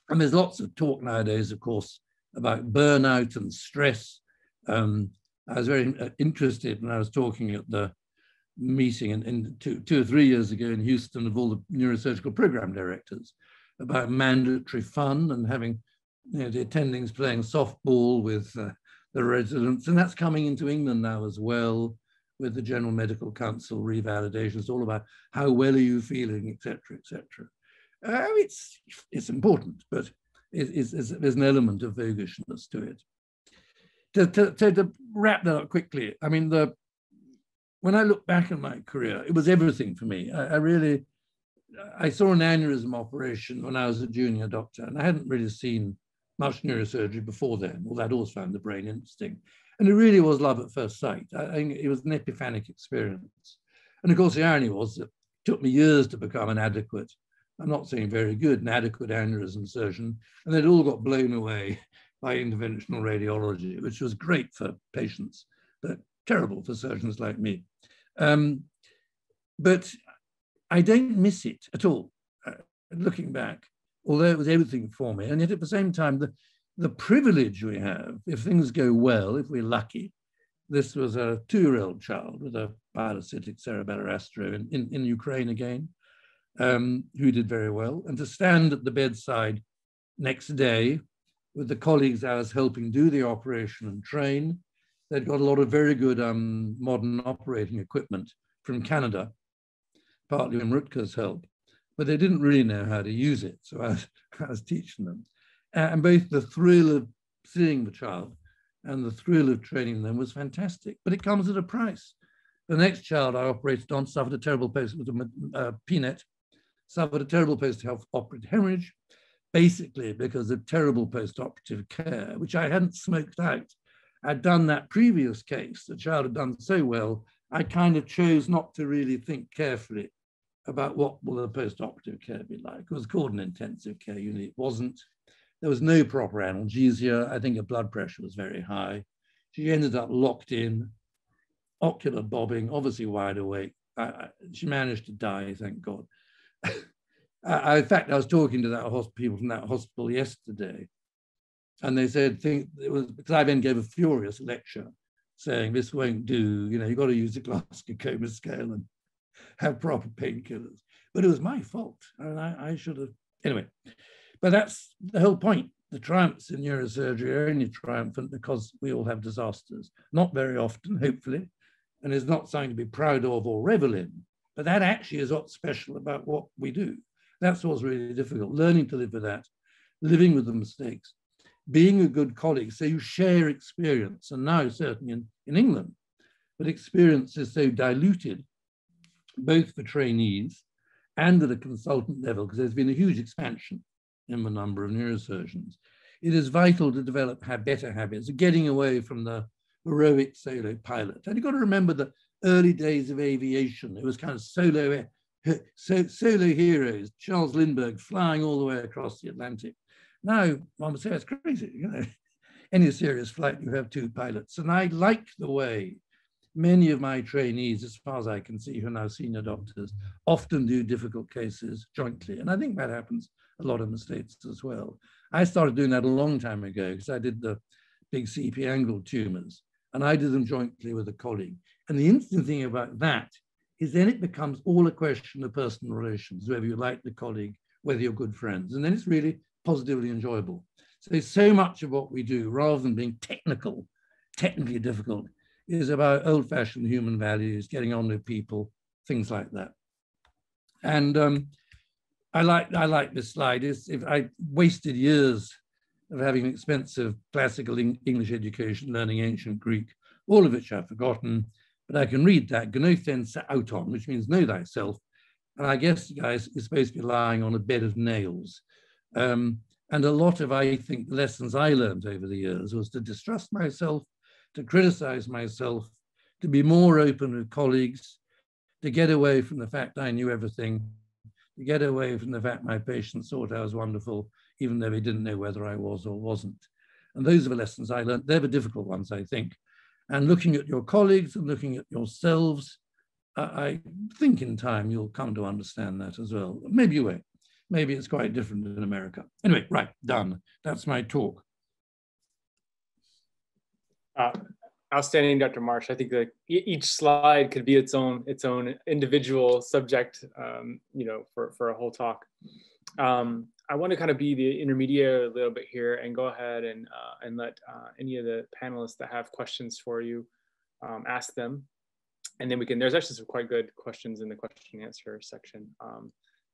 And there's lots of talk nowadays, of course, about burnout and stress. I was very interested when I was talking at the meeting in two or 3 years ago in Houston of all the neurosurgical program directors about mandatory fun and having the attendings playing softball with the residents. And that's coming into England now as well, with the General Medical Council revalidation. It's all about how well are you feeling, et cetera, et cetera. It's important, but there's an element of voguishness to it. To wrap that up quickly, I mean, when I look back at my career, it was everything for me. I saw an aneurysm operation when I was a junior doctor, and I hadn't really seen much neurosurgery before then, although I'd always found the brain interesting. And it really was love at first sight. I think it was an epiphanic experience. And of course, the irony was that it took me years to become an adequate, I'm not saying very good, an adequate aneurysm surgeon. And it all got blown away by interventional radiology, which was great for patients, but terrible for surgeons like me. But I don't miss it at all, looking back, although it was everything for me. And yet at the same time, the privilege we have, if things go well, if we're lucky. This was a 2-year-old child with a pilocytic cerebellar astro in Ukraine again, who did very well. And to stand at the bedside next day with the colleagues I was helping do the operation and train, they'd got a lot of very good modern operating equipment from Canada, partly with Rutger's help, but they didn't really know how to use it. So I was teaching them. And both the thrill of seeing the child and the thrill of training them was fantastic, but it comes at a price. The next child I operated on suffered a terrible PNET, suffered a terrible post-operative hemorrhage, basically because of terrible post-operative care, which I hadn't smoked out. I'd done that previous case. The child had done so well, I kind of chose not to really think carefully about what will the post-operative care be like. It was called an intensive care unit. It wasn't. There was no proper analgesia. I think her blood pressure was very high. She ended up locked in, ocular bobbing, obviously wide awake. She managed to die, thank God. In fact, I was talking to people from that hospital yesterday, and they said, it was because I then gave a furious lecture saying this won't do, you've got to use the Glasgow-Coma scale and have proper painkillers. But it was my fault, and I should have, anyway. But that's the whole point. The triumphs in neurosurgery are only triumphant because we all have disasters. Not very often, hopefully, and it's not something to be proud of or revel in. But that actually is what's special about what we do. That's what's really difficult, learning to live with that, living with the mistakes, being a good colleague, so you share experience. And now, certainly in England, but experience is so diluted, both for trainees and at a consultant level, because there's been a huge expansion in the number of neurosurgeons, it is vital to develop better habits, getting away from the heroic solo pilot. And you've got to remember the early days of aviation. It was kind of solo heroes, Charles Lindbergh flying all the way across the Atlantic. Now, one would say it's crazy, you know. Any serious flight, you have two pilots. And I like the way many of my trainees, as far as I can see, who are now senior doctors, often do difficult cases jointly. And I think that happens a lot in the States as well. I started doing that a long time ago because I did the big CP angle tumors, and I did them jointly with a colleague. And the interesting thing about that is then it becomes all a question of personal relations, whether you like the colleague, whether you're good friends. And then it's really positively enjoyable. So much of what we do, rather than being technically difficult, is about old-fashioned human values, getting on with people, things like that. And I like this slide. If I wasted years of having expensive classical English education, learning ancient Greek, all of which I've forgotten, but I can read that, gnothen sa auton, which means know thyself. And I guess, guys, is supposed to be lying on a bed of nails. And a lot of, I think, lessons I learned over the years was to distrust myself, to criticize myself, to be more open with colleagues, to get away from the fact I knew everything, to get away from the fact my patients thought I was wonderful, even though they didn't know whether I was or wasn't. And those are the lessons I learned. They're the difficult ones, I think. And looking at your colleagues and looking at yourselves, I think in time you'll come to understand that as well. Maybe you won't. Maybe it's quite different in America. Anyway, right, done. That's my talk. Outstanding, Dr. Marsh. I think that each slide could be its own individual subject, you know, for a whole talk. I want to kind of be the intermediary a little bit here and go ahead and let any of the panelists that have questions for you ask them, and then we can. There's actually some quite good questions in the question and answer section.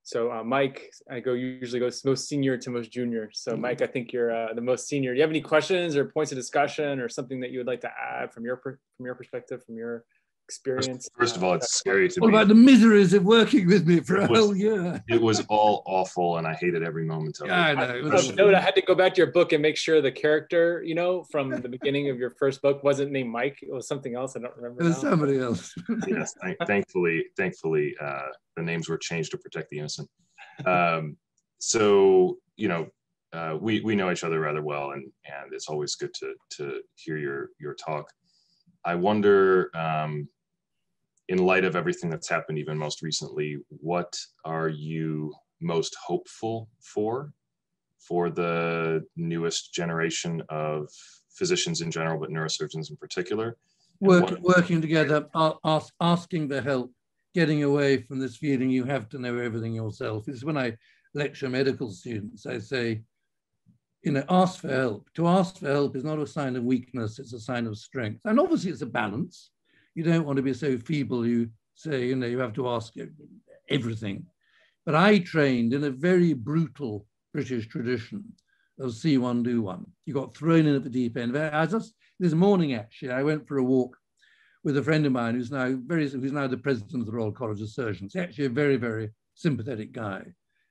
So Mike, I usually go most senior to most junior. So Mike, I think you're the most senior. Do you have any questions or points of discussion or something that you would like to add from your perspective, from your experience? First of all, it's scary to What about the miseries of working with me for a whole year? It was all awful, and I hated every moment of it. I know. I had to go back to your book and make sure the character, you know, from the beginning of your first book wasn't named Mike. It was something else. I don't remember. It was somebody else. Yes, thankfully, the names were changed to protect the innocent. So, you know, we know each other rather well, and it's always good to hear your talk. I wonder, in light of everything that's happened, even most recently, what are you most hopeful for the newest generation of physicians in general, but neurosurgeons in particular? Working together, asking for help, getting away from this feeling you have to know everything yourself. It's when I lecture medical students, I say, you know, ask for help. To ask for help is not a sign of weakness, it's a sign of strength. And obviously it's a balance. You don't want to be so feeble you say, you know, you have to ask everything. But I trained in a very brutal British tradition of see one, do one. You got thrown in at the deep end. This morning, actually, I went for a walk with a friend of mine who's now the president of the Royal College of Surgeons. He's actually a very, very sympathetic guy.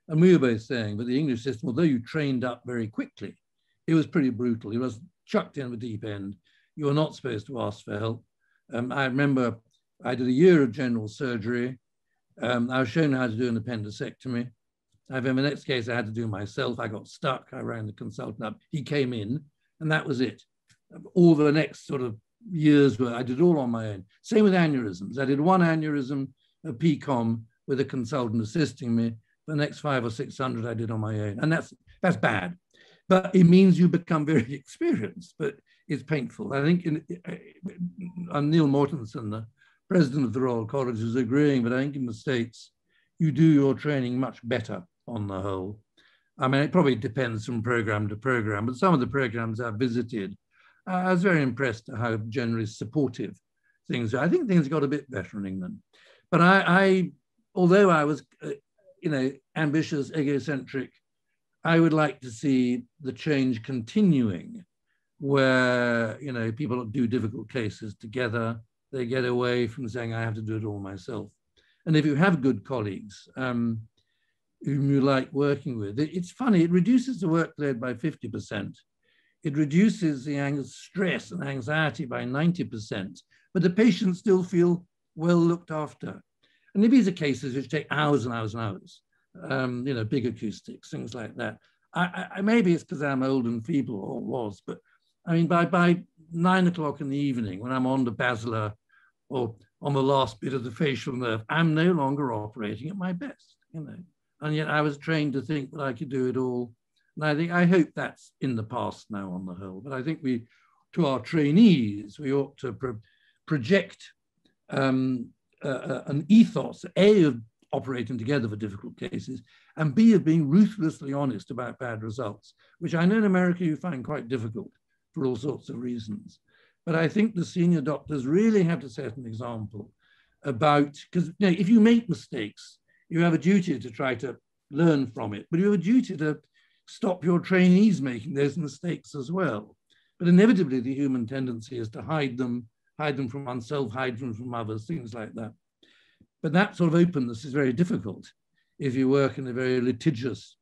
And we were both saying, but the English system, although you trained up very quickly, it was pretty brutal. You was chucked in at the deep end. You were not supposed to ask for help. I remember I did a year of general surgery. I was shown how to do an appendicectomy. I remember the next case I had to do myself. I got stuck. I rang the consultant up. He came in, and that was it. All the next sort of years I did all on my own. Same with aneurysms. I did one aneurysm, a PCOM, with a consultant assisting me. The next 500 or 600 I did on my own. And that's bad. But it means you become very experienced, but it's painful. I think Neil Mortensen, the president of the Royal College, is agreeing, but I think in the States, you do your training much better on the whole. I mean, it probably depends from program to program, but some of the programs I've visited, I was very impressed at how generally supportive things are. I think things got a bit better in England. But although I was, you know, ambitious, egocentric, I would like to see the change continuing where, you know, people do difficult cases together. They get away from saying, I have to do it all myself. And if you have good colleagues whom you like working with, it's funny, it reduces the workload by 50%. It reduces the stress and anxiety by 90%, but the patients still feel well looked after. And these are cases which take hours and hours and hours, big acoustics, things like that. Maybe it's because I'm old and feeble, or was, but I mean, by 9 o'clock in the evening, when I'm on the basilar or on the last bit of the facial nerve, I'm no longer operating at my best, and yet I was trained to think that I could do it all. And I hope that's in the past now on the whole, but I think to our trainees, we ought to project an ethos, A, of operating together for difficult cases, and B, of being ruthlessly honest about bad results, which I know in America you find quite difficult for all sorts of reasons. But I think the senior doctors really have to set an example about, because if you make mistakes, you have a duty to try to learn from it, but you have a duty to stop your trainees making those mistakes as well. But inevitably, the human tendency is to hide them from oneself, hide them from others, things like that. But that sort of openness is very difficult if you work in a very litigious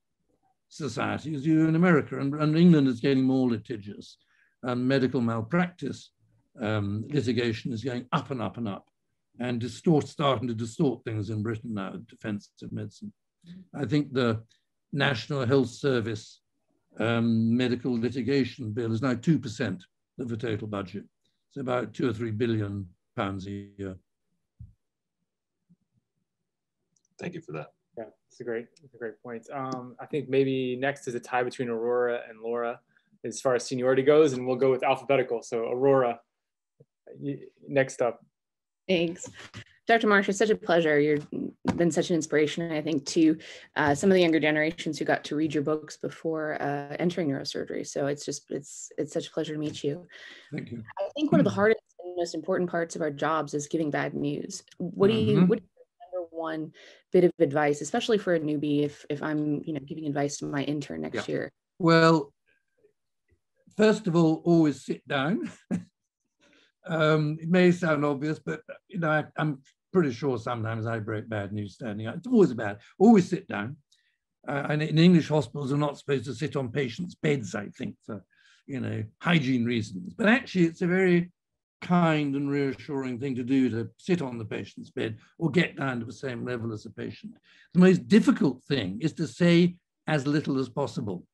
society, as you do in America, and England is getting more litigious. Medical malpractice litigation is going up and up and up, and starting to distort things in Britain now, defensive medicine. I think the National Health Service medical litigation bill is now 2% of the total budget. It's about £2 or £3 billion a year. Thank you for that. Yeah, it's a great point. I think maybe next is a tie between Aurora and Laura as far as seniority goes, and we'll go with alphabetical. So Aurora, next up. Thanks. Dr. Marsh, it's such a pleasure. You've been such an inspiration, I think, to some of the younger generations who got to read your books before entering neurosurgery. So it's such a pleasure to meet you. Thank you. I think one of the hardest and most important parts of our jobs is giving bad news. What do you number one bit of advice, especially for a newbie, if I'm giving advice to my intern next year? Well, first of all, always sit down. It may sound obvious, but I'm pretty sure sometimes I break bad news standing up. It's always bad. Always sit down. And in English hospitals, are not supposed to sit on patients' beds, I think, for hygiene reasons. But actually, it's a very kind and reassuring thing to do, to sit on the patient's bed or get down to the same level as the patient. The most difficult thing is to say as little as possible.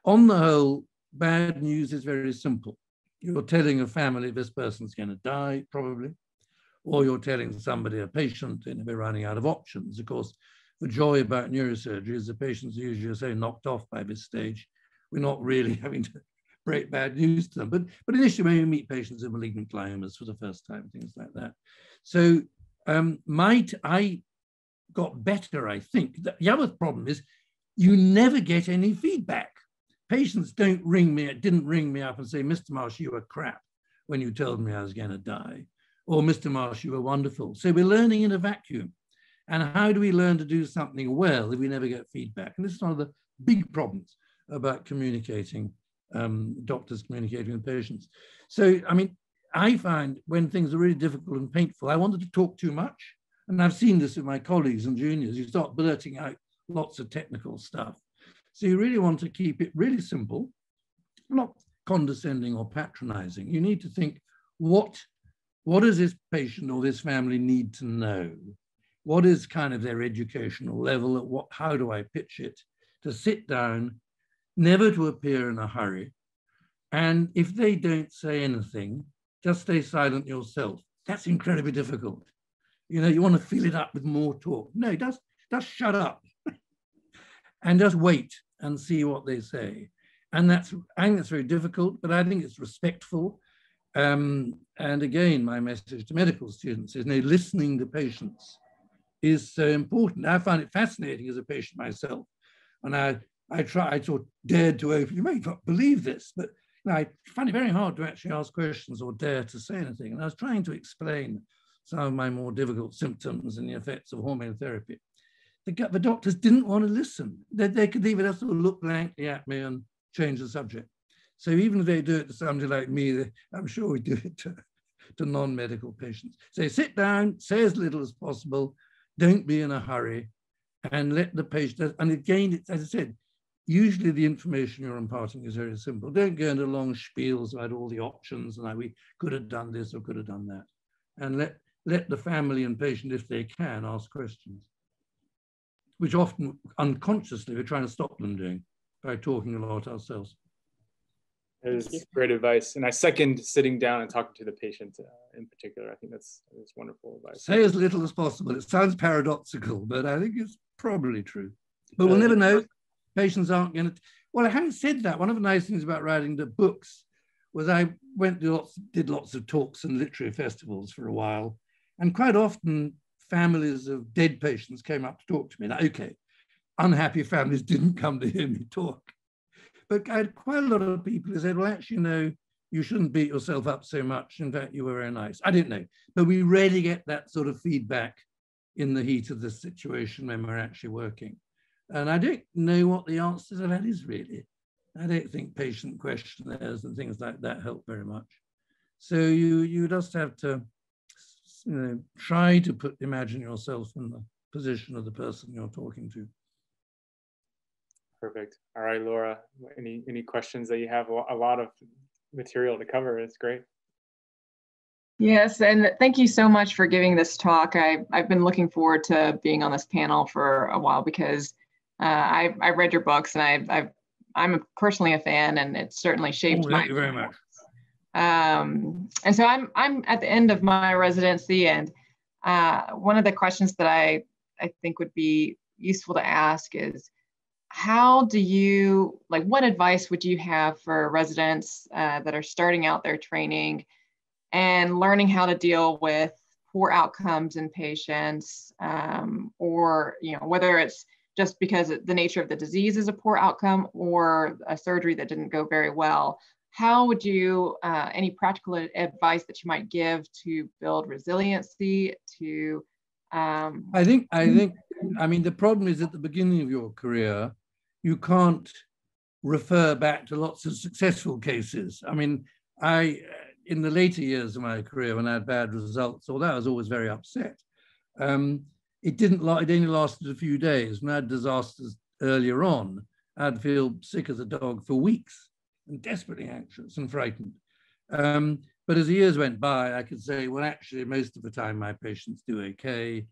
On the whole, bad news is very simple. You're telling a family this person's going to die, probably, or you're telling somebody, a patient, they're running out of options. Of course, the joy about neurosurgery is the patients are usually so knocked off by this stage, we're not really having to break bad news to them. But initially, when you meet patients with malignant gliomas for the first time, things like that. So I got better, I think. The other problem is you never get any feedback. Patients didn't ring me up and say, Mr. Marsh, you were crap when you told me I was going to die. Or Mr. Marsh, you were wonderful. So we're learning in a vacuum. And how do we learn to do something well if we never get feedback? And this is one of the big problems about communicating, doctors communicating with patients. So, I mean, I find when things are really difficult and painful, I wanted to talk too much. And I've seen this with my colleagues and juniors. You start blurting out lots of technical stuff. So you really want to keep it really simple, not condescending or patronizing. You need to think, what does this patient or this family need to know? What is kind of their educational level? How do I pitch it? To sit down, never to appear in a hurry. And if they don't say anything, just stay silent yourself. That's incredibly difficult. You want to fill it up with more talk. No, just shut up. And just wait and see what they say. And I think that's very difficult, but I think it's respectful. And again, my message to medical students is, listening to patients is so important. I found it fascinating as a patient myself. And I sort of dared to open, you may not believe this, but I find it very hard to actually ask questions or dare to say anything. And I was trying to explain some of my more difficult symptoms and the effects of hormone therapy. The doctors didn't want to listen. They could even have to look blankly at me and change the subject. So even if they do it to somebody like me, I'm sure we do it to non-medical patients. So sit down, say as little as possible, Don't be in a hurry, and let the patient, and again, it's, as I said, usually the information you're imparting is very simple. Don't go into long spiels about all the options and how we could have done this or could have done that. And let the family and patient, if they can, ask questions, which often unconsciously we're trying to stop them doing by talking a lot ourselves. That is great advice. And I second sitting down and talking to the patient in particular. I think that's wonderful advice. Say as little as possible. It sounds paradoxical, but I think it's probably true. But we'll never know. Patients aren't going to. Well, having said that, one of the nice things about writing the books was I did lots of talks and literary festivals for a while. And quite often, families of dead patients came up to talk to me. Now, okay, unhappy families didn't come to hear me talk. But I had quite a lot of people who said, well, actually, no, you shouldn't beat yourself up so much. In fact, you were very nice. I didn't know. But we rarely get that sort of feedback in the heat of the situation when we're actually working. And I don't know what the answer to that is, really. I don't think patient questionnaires and things like that help very much. So you just have to, try to imagine yourself in the position of the person you're talking to. Perfect. All right, Laura, any questions that you have? A lot of material to cover. It's great. Yes, and thank you so much for giving this talk. I've been looking forward to being on this panel for a while because I read your books and I'm personally a fan, and it's certainly shaped my. Thank you very much. And so I'm at the end of my residency, and one of the questions that I think would be useful to ask is, how do you, what advice would you have for residents that are starting out their training and learning how to deal with poor outcomes in patients, or whether it's just because the nature of the disease is a poor outcome or a surgery that didn't go very well? How would you, any practical advice that you might give to build resiliency, to I mean, the problem is at the beginning of your career, you can't refer back to lots of successful cases. I mean, in the later years of my career, when I had bad results, although I was always very upset, it only lasted a few days. When I had disasters earlier on, I'd feel sick as a dog for weeks and desperately anxious and frightened. But as the years went by, I could say, well, actually, most of the time my patients do okay.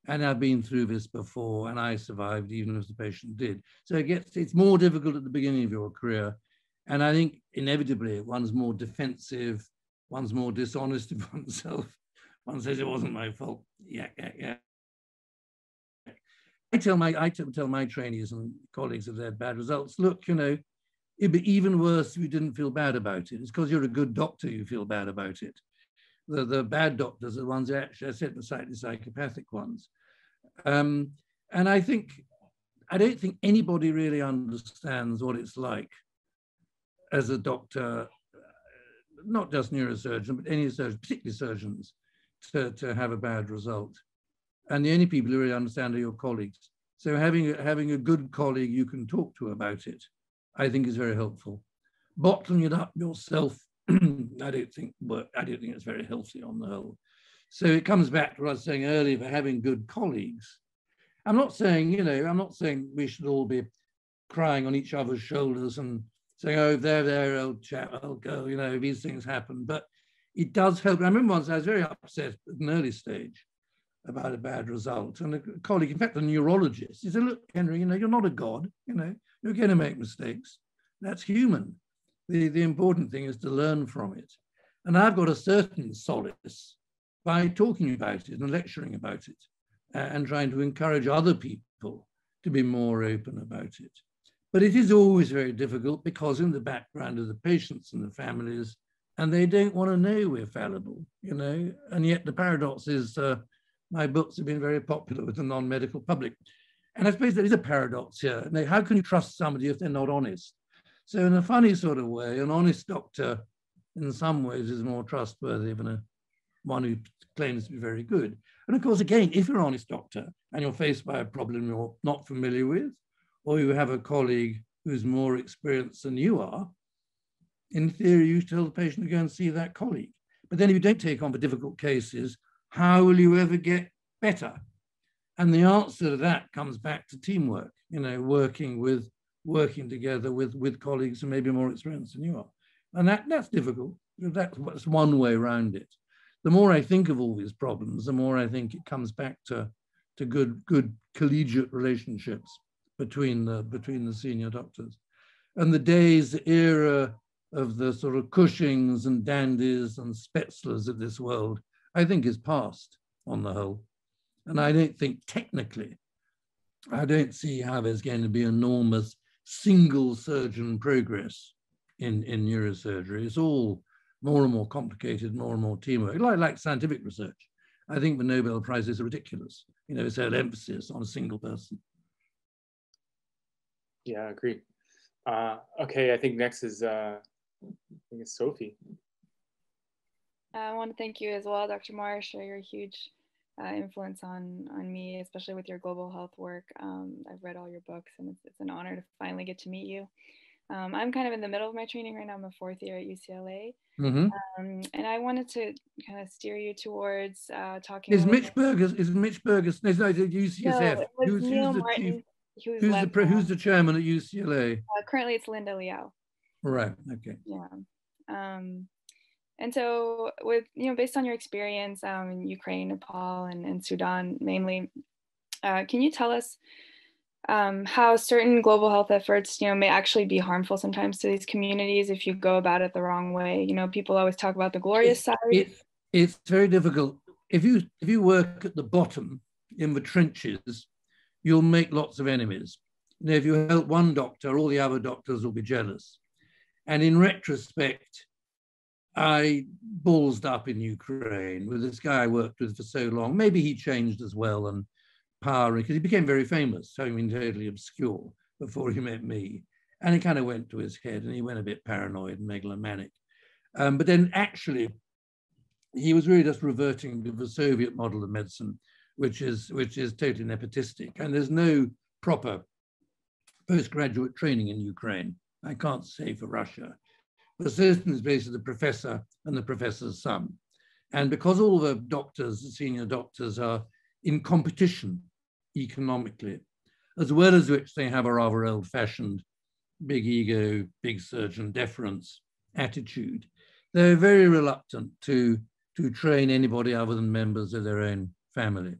And I've been through this before, and I survived, even if the patient did. So it's more difficult at the beginning of your career. And I think inevitably one's more defensive, one's more dishonest with oneself. One says it wasn't my fault. Yeah. I tell my trainees and colleagues of their bad results, look, it'd be even worse if you didn't feel bad about it. It's because you're a good doctor you feel bad about it. The bad doctors are the ones who actually, I said, the slightly psychopathic ones. And I don't think anybody really understands what it's like as a doctor, not just neurosurgeon, but any surgeon, particularly surgeons, to have a bad result. And the only people who really understand are your colleagues. So having a good colleague you can talk to about it, I think is very helpful. Bottling it up yourself, I don't think it's very healthy on the whole. So it comes back to what I was saying earlier for having good colleagues. I'm not saying we should all be crying on each other's shoulders and saying, oh, there, old chap, old girl, these things happen. But it does help. I remember once I was very upset at an early stage about a bad result. And a colleague, in fact, a neurologist, he said, look, Henry, you're not a god, you're going to make mistakes. That's human. The important thing is to learn from it. And I've got a certain solace by talking about it and lecturing about it and trying to encourage other people to be more open about it. But it is always very difficult because in the background of the patients and the families, and they don't want to know we're fallible, and yet the paradox is my books have been very popular with the non-medical public. And I suppose there is a paradox here. Now, how can you trust somebody if they're not honest? So in a funny sort of way, an honest doctor in some ways is more trustworthy than one who claims to be very good. And of course, again, if you're an honest doctor and you're faced by a problem you're not familiar with, or you have a colleague who's more experienced than you are, in theory, you tell the patient to go and see that colleague. But then if you don't take on the difficult cases, how will you ever get better? And the answer to that comes back to teamwork, you know, working together with colleagues who may be more experienced than you are. And that's difficult. That's one way around it. The more I think of all these problems, the more I think it comes back to good collegiate relationships between the senior doctors. And the era of the sort of Cushings and Dandys and Spetzlers of this world, I think is past on the whole. And I don't think technically, I don't see how there's going to be enormous single surgeon progress in neurosurgery. It's all more and more complicated, more and more teamwork, like scientific research. I think the Nobel Prizes are ridiculous. You know, it's an emphasis on a single person. Yeah, I agree. Okay, I think next is Sophie. I want to thank you as well, Dr. Marsh, for your huge influence on me, especially with your global health work. I've read all your books, and it's an honor to finally get to meet you. I'm kind of in the middle of my training right now. I'm a 4th year at UCLA. Mm-hmm. And I wanted to kind of steer you towards talking. Is Mitch Burgess? No, UCSF. No, who's the chairman at UCLA? Currently, it's Linda Liao. Right. Okay. Yeah. And so, based on your experience in Ukraine, Nepal, and Sudan, mainly, can you tell us how certain global health efforts, may actually be harmful sometimes to these communities if you go about it the wrong way? People always talk about the glorious side. It's very difficult. If you work at the bottom in the trenches, you'll make lots of enemies. If you help one doctor, all the other doctors will be jealous. And in retrospect, I ballsed up in Ukraine with this guy I worked with for so long. Maybe he changed as well and power, because he became very famous, having been totally obscure before he met me. And it kind of went to his head and he went a bit paranoid and megalomaniac. But then actually, he was really just reverting to the Soviet model of medicine, which is totally nepotistic. And there's no proper postgraduate training in Ukraine. I can't say for Russia. The system is basically the professor and the professor's son. And because all the doctors, the senior doctors, are in competition economically, as well as which they have a rather old-fashioned big ego, big surgeon deference attitude, they're very reluctant to train anybody other than members of their own family.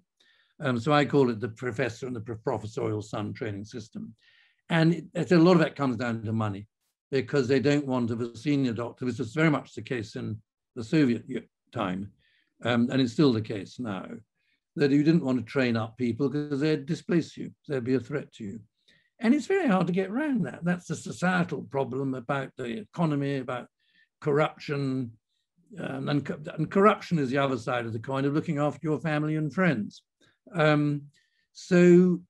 So I call it the professor and the professorial son training system. And a lot of that comes down to money, because they don't want to have a senior doctor. This was very much the case in the Soviet time, and it's still the case now, that you didn't want to train up people because they'd displace you, they'd be a threat to you. And it's very hard to get around that. That's a societal problem about the economy, about corruption, and corruption is the other side of the coin of looking after your family and friends. So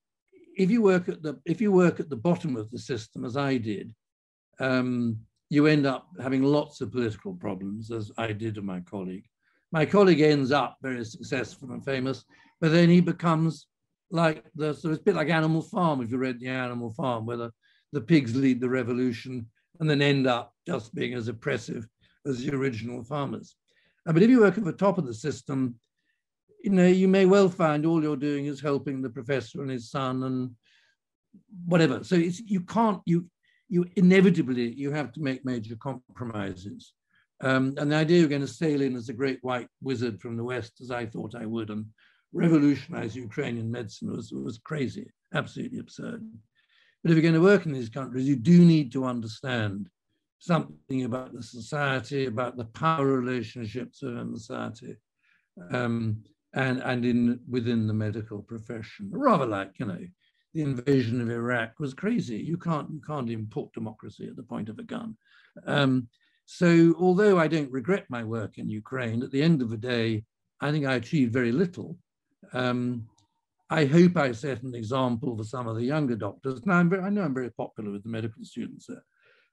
if you work at the bottom of the system, as I did, you end up having lots of political problems, as I did with my colleague. My colleague ends up very successful and famous, but then he becomes like it's a bit like Animal Farm, if you read the Animal Farm, where the pigs lead the revolution and then end up just being as oppressive as the original farmers. But if you work at the top of the system, you may well find all you're doing is helping the professor and his son and whatever. So you inevitably, you have to make major compromises. And the idea of going to sail in as a great white wizard from the West, as I thought I would, and revolutionize Ukrainian medicine was crazy, absolutely absurd. But if you're going to work in these countries, you do need to understand something about the society, about the power relationships within society, and within the medical profession. Rather like, the invasion of Iraq was crazy. You can't import democracy at the point of a gun. So although I don't regret my work in Ukraine, at the end of the day, I think I achieved very little. I hope I set an example for some of the younger doctors. Now, I know I'm very popular with the medical students there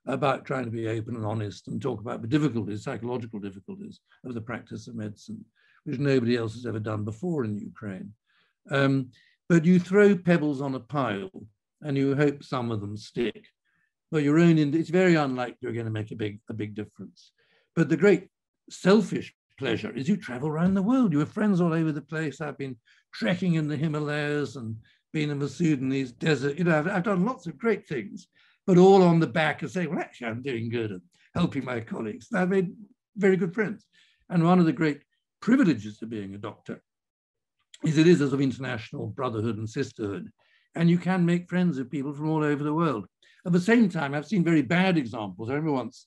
about trying to be open and honest and talk about the difficulties, psychological difficulties of the practice of medicine, which nobody else has ever done before in Ukraine. But you throw pebbles on a pile and you hope some of them stick. But it's very unlikely you're going to make a big difference. But the great selfish pleasure is you travel around the world. You have friends all over the place. I've been trekking in the Himalayas and been in the Sudanese desert. You know, I've done lots of great things, but all on the back of saying, well, actually, I'm doing good and helping my colleagues. And I've made very good friends. And one of the great privileges of being a doctor is it is a sort of international brotherhood and sisterhood. And you can make friends with people from all over the world. At the same time, I've seen very bad examples. I remember once,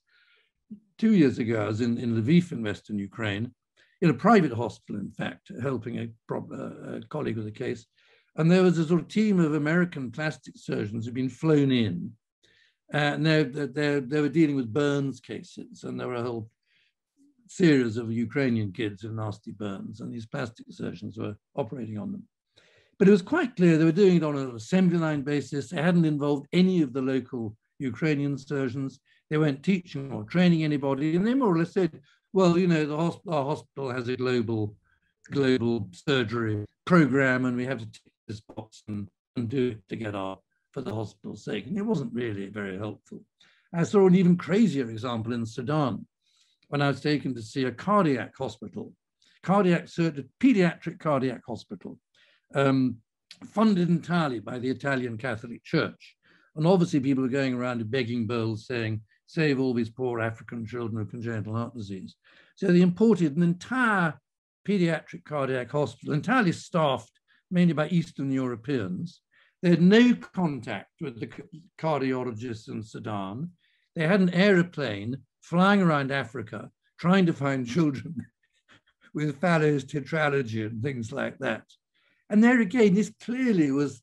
2 years ago, I was in Lviv in Western Ukraine, in a private hospital, in fact, helping a colleague with a case. And there was a sort of team of American plastic surgeons who'd been flown in. And they were dealing with burns cases. And there were a whole series of Ukrainian kids with nasty burns. And these plastic surgeons were operating on them. But it was quite clear they were doing it on an assembly line basis. They hadn't involved any of the local Ukrainian surgeons. They weren't teaching or training anybody. And they more or less said, well, you know, our hospital has a global surgery program, and we have to tick this box and do it to get for the hospital's sake. And it wasn't really very helpful. I saw an even crazier example in Sudan when I was taken to see a cardiac hospital, pediatric cardiac hospital, funded entirely by the Italian Catholic Church. And obviously people are going around with begging bowls saying, save all these poor African children with congenital heart disease. So they imported an entire pediatric cardiac hospital, entirely staffed mainly by Eastern Europeans. They had no contact with the cardiologists in Sudan. They had an aeroplane flying around Africa, trying to find children with Fallot's tetralogy and things like that. And there again, this clearly was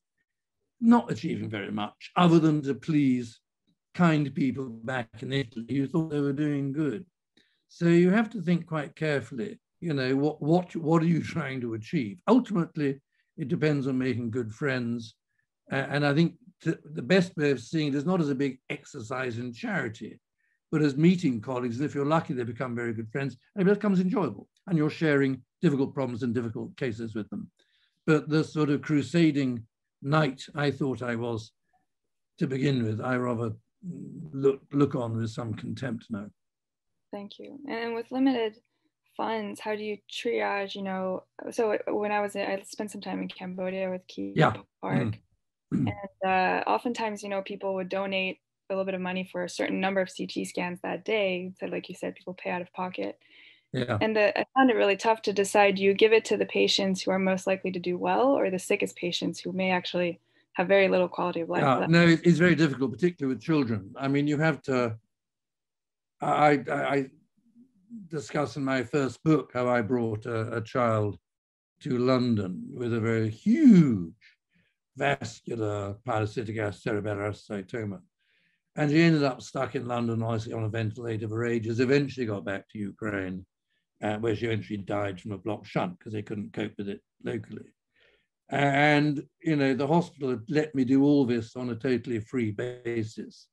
not achieving very much other than to please kind people back in Italy who thought they were doing good. So you have to think quite carefully, you know, what are you trying to achieve? Ultimately, it depends on making good friends. And I think the best way of seeing it is not as a big exercise in charity, but as meeting colleagues. And if you're lucky, they become very good friends, and it becomes enjoyable. And you're sharing difficult problems and difficult cases with them. But the sort of crusading knight I thought I was to begin with, I rather look on with some contempt now. Thank you. And with limited funds, how do you triage, you know, so when I spent some time in Cambodia with Key Park, and oftentimes, you know, people would donate a little bit of money for a certain number of CT scans that day. So like you said, people pay out of pocket. Yeah. And I found it really tough to decide, do you give it to the patients who are most likely to do well, or the sickest patients who may actually have very little quality of life? No, it's very difficult, particularly with children. I mean, you have to, I discuss in my first book how I brought a child to London with a very huge vascular pilocytic cerebellar and she ended up stuck in London, obviously on a ventilator for ages, eventually got back to Ukraine, where she eventually died from a blocked shunt because they couldn't cope with it locally. And, you know, the hospital had let me do all this on a totally free basis,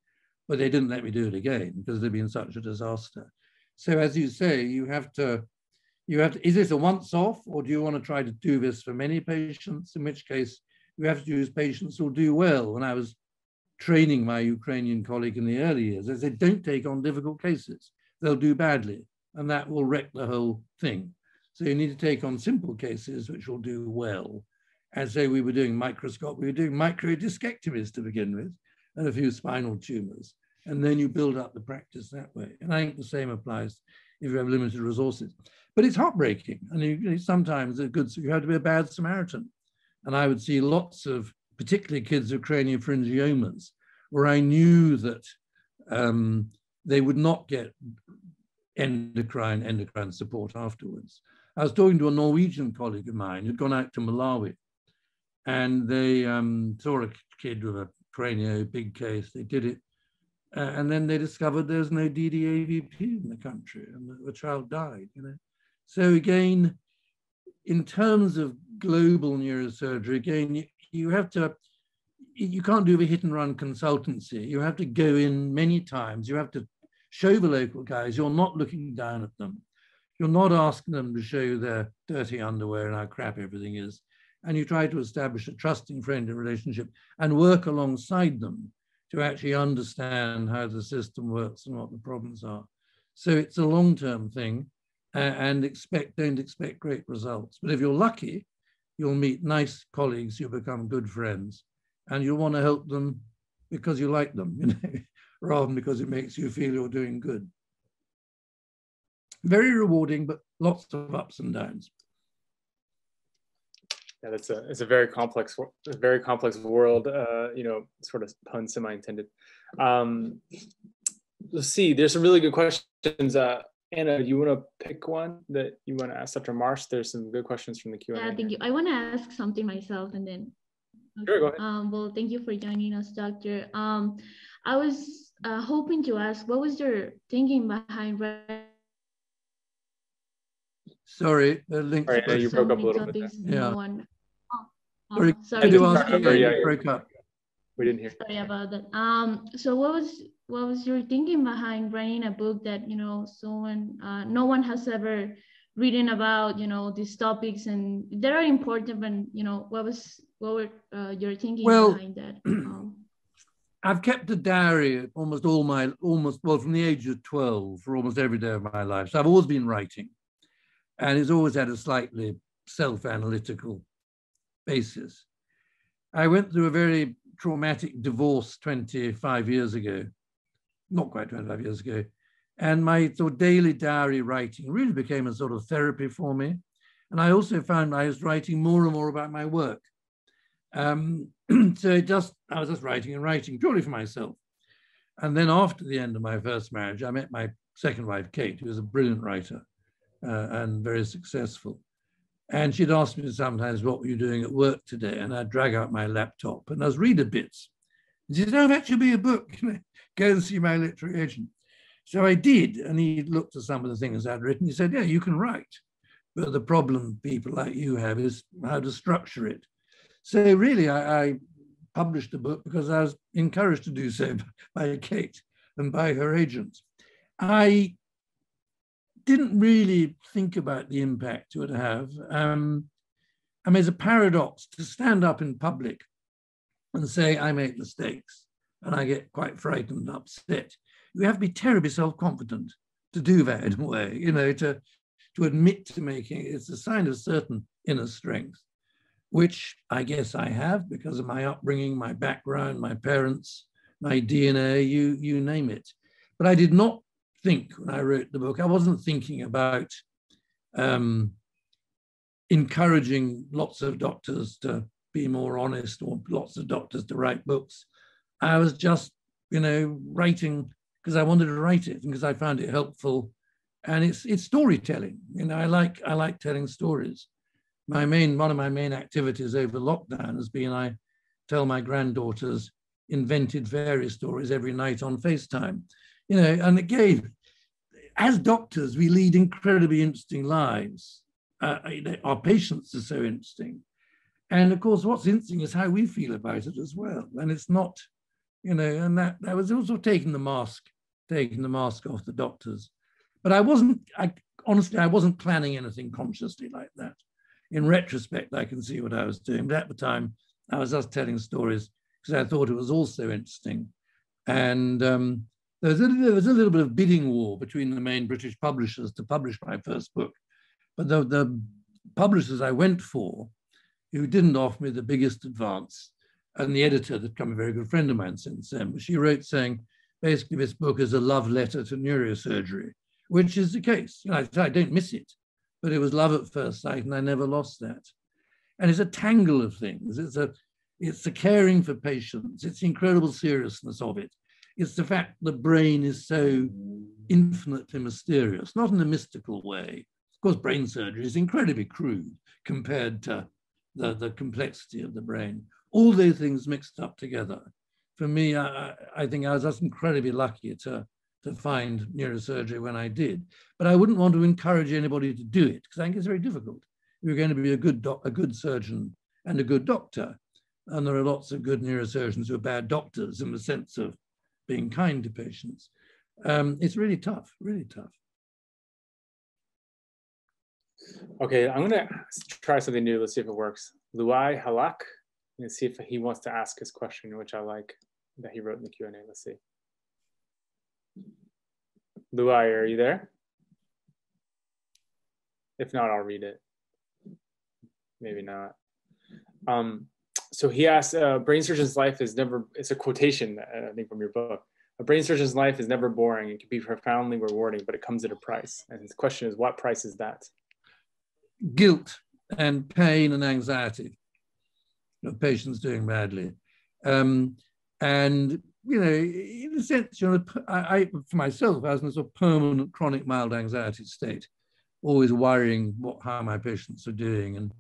but they didn't let me do it again because it had been such a disaster. So as you say, you have to, is this a once-off, or do you want to try to do this for many patients? In which case, you have to choose patients who will do well. When I was training my Ukrainian colleague in the early years, I said, don't take on difficult cases. They'll do badly, and that will wreck the whole thing. So you need to take on simple cases which will do well. And so we were doing microdiscectomies to begin with, and a few spinal tumors. And then you build up the practice that way. And I think the same applies if you have limited resources. But it's heartbreaking. And sometimes you have to be a bad Samaritan. And I would see lots of, particularly kids with craniopharyngiomas, where I knew that they would not get endocrine support afterwards. I was talking to a Norwegian colleague of mine who'd gone out to Malawi, and they saw a kid with a big case. They did it, and then they discovered there's no DDAVP in the country, and the child died. You know, so again, in terms of global neurosurgery, again, you can't do the hit and run consultancy. You have to go in many times. You have to show the local guys you're not looking down at them. You're not asking them to show their dirty underwear and how crap everything is. And you try to establish a trusting, friendly relationship and work alongside them to actually understand how the system works and what the problems are. So it's a long-term thing. and don't expect great results. But if you're lucky, you'll meet nice colleagues, you'll become good friends, and you'll want to help them because you like them, you know, rather than because it makes you feel you're doing good. Very rewarding, but lots of ups and downs. Yeah, it's a very complex world. You know, sort of pun semi-intended. Let's see. There's some really good questions. Anna, you want to pick one that you want to ask Dr. Marsh? There's some good questions from the Q&A. Yeah, thank you. I want to ask something myself, and then. Sure, go ahead. Well, thank you for joining us, Doctor. I was hoping to ask, what was your thinking behind? Sorry, the link. Sorry, you broke up a little bit. Yeah. No one. Sorry, sorry. you broke up. We didn't hear. Sorry about that. So what was your thinking behind writing a book that, you know, no one has ever written about, you know, these topics, and they are important, but, you know, what were your thinking behind that? I've kept a diary well, from the age of 12 for almost every day of my life. So I've always been writing, and it's always had a slightly self-analytical basis. I went through a very traumatic divorce 25 years ago, not quite 25 years ago. And my sort of daily diary writing really became a sort of therapy for me. And I also found I was writing more and more about my work. So I was just writing and writing, purely for myself. And then after the end of my first marriage, I met my second wife, Kate, who was a brilliant writer and very successful. And she'd ask me sometimes, what were you doing at work today? And I'd drag out my laptop and I was reading bits. And she said, "No, that should be a book. Go and see my literary agent." So I did, and he looked at some of the things I'd written. He said, "Yeah, you can write. But the problem people like you have is how to structure it." So really, I published a book because I was encouraged to do so by Kate and by her agent. I didn't really think about the impact it would have. I mean, it's a paradox to stand up in public and say, I make mistakes, and I get quite frightened and upset. You have to be terribly self-confident to do that in a way, you know, to admit to making it. It's a sign of certain inner strength, which I guess I have because of my upbringing, my background, my parents, my DNA, you name it. But I did not think when I wrote the book, I wasn't thinking about encouraging lots of doctors to be more honest or lots of doctors to write books. I was just, you know, writing because I wanted to write it and because I found it helpful. And it's storytelling. You know, I like telling stories. One of my main activities over lockdown has been I tell my granddaughters invented fairy stories every night on FaceTime. You know, and again, as doctors, we lead incredibly interesting lives. Our patients are so interesting. And of course, what's interesting is how we feel about it as well. And it's not, you know, and that was also taking the mask off the doctors. But honestly, I wasn't planning anything consciously like that. In retrospect, I can see what I was doing. But at the time, I was just telling stories because I thought it was also interesting. And there was a little bit of bidding war between the main British publishers to publish my first book. But the publishers I went for, who didn't offer me the biggest advance, and the editor had become a very good friend of mine since then, she wrote saying, basically, this book is a love letter to neurosurgery, which is the case. You know, I don't miss it, but it was love at first sight, and I never lost that. And it's a tangle of things. It's the caring for patients. It's the incredible seriousness of it. It's the fact the brain is so infinitely mysterious, not in a mystical way. Of course, brain surgery is incredibly crude compared to the complexity of the brain. All those things mixed up together. For me, I think I was just incredibly lucky to find neurosurgery when I did. But I wouldn't want to encourage anybody to do it because I think it's very difficult. You're going to be a good surgeon and a good doctor. And there are lots of good neurosurgeons who are bad doctors in the sense of being kind to patients. It's really tough, really tough. Okay, I'm gonna try something new. Let's see if it works. Luai Halak, let's see if he wants to ask his question, which I like that he wrote in the Q&A. Let's see. Luai, are you there? If not, I'll read it. Maybe not. So he asked, brain surgeon's life is never, it's a quotation, I think, from your book. A brain surgeon's life is never boring. It can be profoundly rewarding, but it comes at a price. And his question is, what price is that? Guilt and pain and anxiety of patients doing badly. And, you know, in a sense, you know, I for myself, I was in a sort of permanent chronic mild anxiety state, always worrying how my patients are doing. And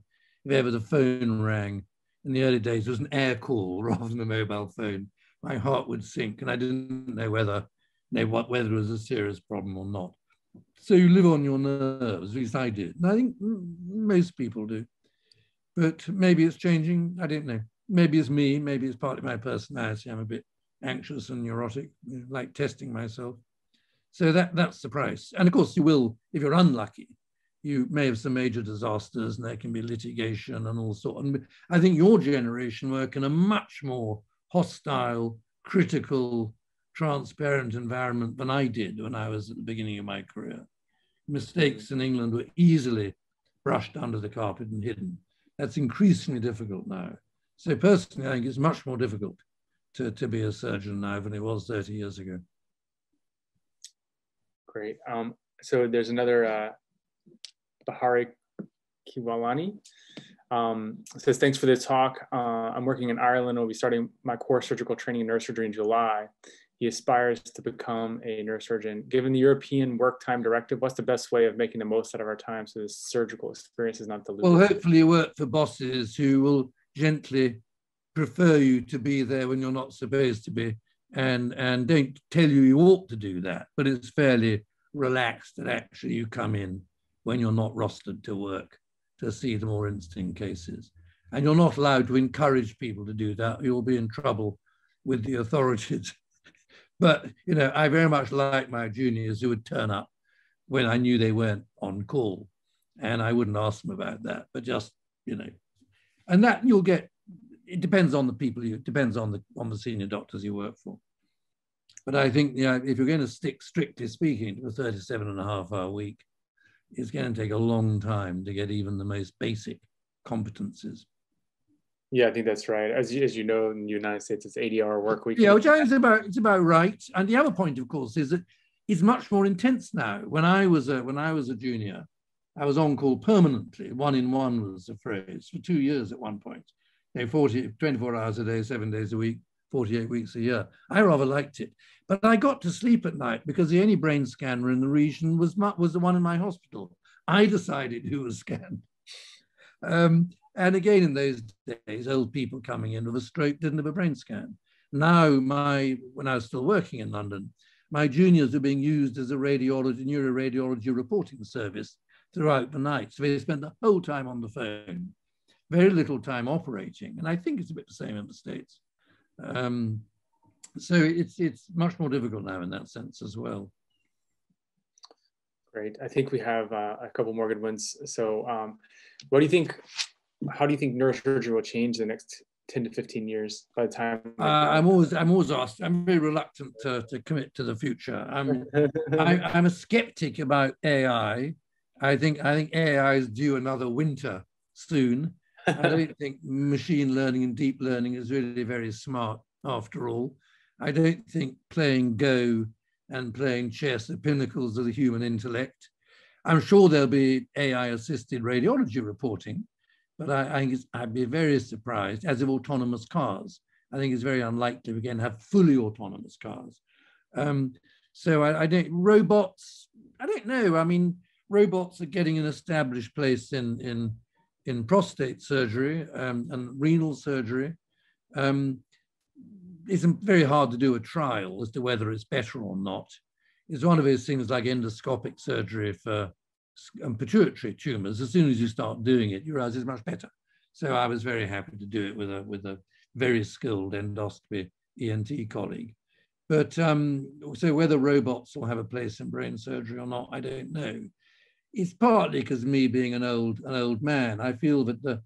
if ever the phone rang, in the early days, it was an air call rather than a mobile phone, my heart would sink, and I didn't know whether it was a serious problem or not. So you live on your nerves, at least I did. And I think most people do. But maybe it's changing, I don't know. Maybe it's me, maybe it's partly my personality. I'm a bit anxious and neurotic, like testing myself. So that's the price. And of course you will, if you're unlucky, you may have some major disasters and there can be litigation and all sorts. And I think your generation work in a much more hostile, critical, transparent environment than I did when I was at the beginning of my career. Mistakes in England were easily brushed under the carpet and hidden. That's increasingly difficult now. So personally, I think it's much more difficult to be a surgeon now than it was 30 years ago. Great. So there's another Bahari Kiwalani. Says, thanks for the talk. I'm working in Ireland. I'll be starting my core surgical training in neurosurgery in July. He aspires to become a neurosurgeon. Given the European work time directive, what's the best way of making the most out of our time so this surgical experience is not diluted? Well, hopefully you work for bosses who will gently prefer you to be there when you're not supposed to be, and don't tell you ought to do that, but it's fairly relaxed that actually you come in when you're not rostered to work to see the more interesting cases. And you're not allowed to encourage people to do that. You'll be in trouble with the authorities. But, you know, I very much like my juniors who would turn up when I knew they weren't on call. And I wouldn't ask them about that, but just, you know, and that you'll get, it depends on the people, it depends on the senior doctors you work for. But I think, you know, if you're going to stick, strictly speaking, to a 37.5-hour week, it's going to take a long time to get even the most basic competencies. Yeah, I think that's right. As you know, in the United States, it's 80-hour work week. Yeah, which I think it's about right. And the other point, of course, is that it's much more intense now. When I was a junior, I was on call permanently. 1 in 1 was the phrase for 2 years at one point. You know, 24 hours a day, 7 days a week, 48 weeks a year. I rather liked it. But I got to sleep at night because the only brain scanner in the region was the one in my hospital. I decided who was scanned. And again, in those days, old people coming in with a stroke didn't have a brain scan. Now, when I was still working in London, my juniors were being used as a neuroradiology reporting service throughout the night. So they spent the whole time on the phone, very little time operating. And I think it's a bit the same in the States. So it's much more difficult now in that sense as well. Great. I think we have a couple more good ones. So what do you think, how do you think neurosurgery will change the next 10 to 15 years by the time? I'm always asked, I'm very reluctant to commit to the future. I'm a skeptic about AI. I think AI is due another winter soon. I don't think machine learning and deep learning is really very smart after all. I don't think playing Go and playing chess are pinnacles of the human intellect. I'm sure there'll be AI-assisted radiology reporting, but I'd be very surprised, as of autonomous cars. I think it's very unlikely we're going to have fully autonomous cars. So I don't, robots, I don't know. I mean, robots are getting an established place in prostate surgery and renal surgery. It's very hard to do a trial as to whether it's better or not. It's one of those things like endoscopic surgery for pituitary tumors. As soon as you start doing it, you realize it's much better. So I was very happy to do it with a very skilled endoscopy ENT colleague. But so whether robots will have a place in brain surgery or not, I don't know. It's partly because of me being an old man. I feel that the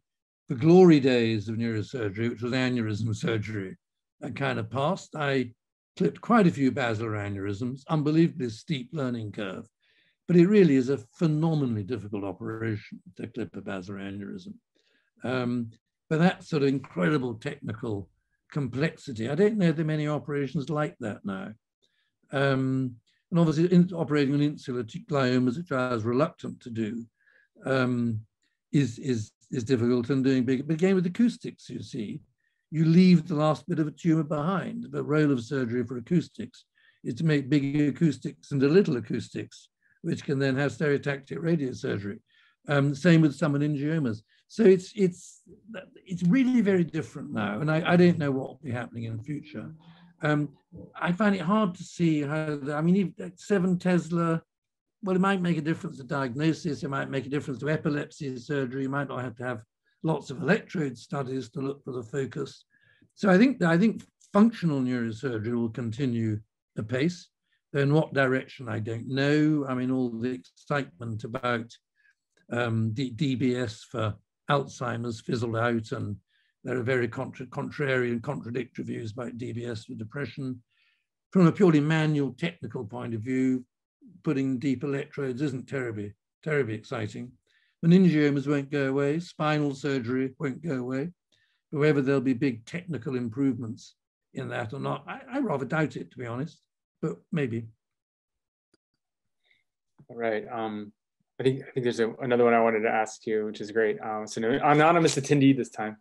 glory days of neurosurgery, which was aneurysm surgery, are kind of past. I clipped quite a few basilar aneurysms, unbelievably steep learning curve. but it really is a phenomenally difficult operation to clip a basilar aneurysm. But that sort of incredible technical complexity, I don't know there are many operations like that now. And obviously operating on insular gliomas, which I was reluctant to do, is difficult, and doing big. But again, with acoustics, you see, you leave the last bit of a tumor behind. The role of surgery for acoustics is to make big acoustics into little acoustics, which can then have stereotactic radiosurgery. Same with some meningiomas. So it's really very different now, and I don't know what will be happening in the future. I find it hard to see how, I mean, 7 Tesla, well, it might make a difference to diagnosis, it might make a difference to epilepsy surgery, you might not have to have lots of electrode studies to look for the focus. So I think functional neurosurgery will continue apace. Though in what direction, I don't know. I mean, all the excitement about DBS for Alzheimer's fizzled out, and there are very contrary and contradictory views about DBS for depression. From a purely manual technical point of view, putting deep electrodes isn't terribly exciting. Meningiomas won't go away, spinal surgery won't go away. But whether there'll be big technical improvements in that or not, I rather doubt it, to be honest, but maybe. All right. I think there's another one I wanted to ask you, which is great. So an anonymous attendee this time.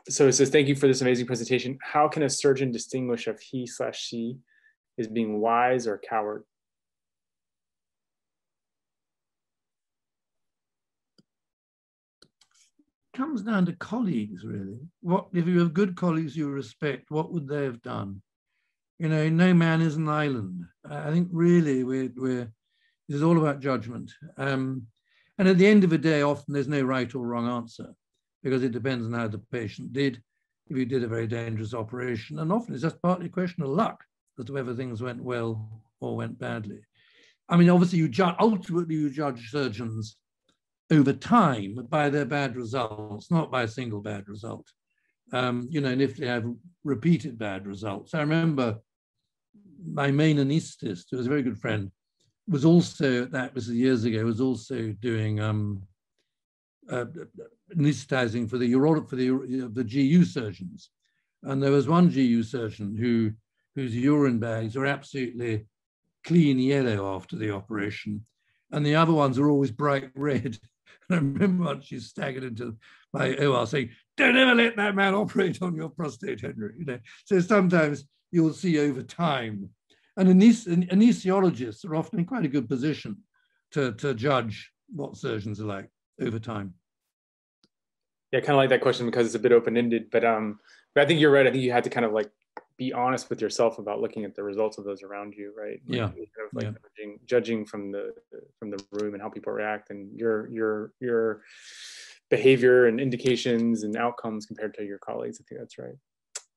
So it says, thank you for this amazing presentation. How can a surgeon distinguish if he/she is being wise or coward? Comes down to colleagues, really. What if you have good colleagues you respect, what would they have done? You know, no man is an island. I think really this is all about judgment. And at the end of the day, often there's no right or wrong answer, because it depends on how the patient did, if you did a very dangerous operation. And often it's just partly a question of luck as to whether things went well or went badly. I mean, obviously ultimately you judge surgeons over time by their bad results, not by a single bad result. You know, and if they have repeated bad results. I remember my main anesthetist, who was a very good friend, was also, that was years ago, was also doing anesthetizing for the GU surgeons. And there was one GU surgeon whose urine bags were absolutely clean yellow after the operation, and the other ones were always bright red. And I remember once she staggered into my OR saying, "Don't ever let that man operate on your prostate, Henry." You know, so sometimes you'll see over time. And anesthesiologists are often in quite a good position to judge what surgeons are like over time. Yeah, kind of like that question because it's a bit open-ended, but I think you're right. I think you had to kind of like be honest with yourself about looking at the results of those around you, right? Yeah. Like, yeah. Judging from the room and how people react, and your behavior and indications and outcomes compared to your colleagues. I think that's right.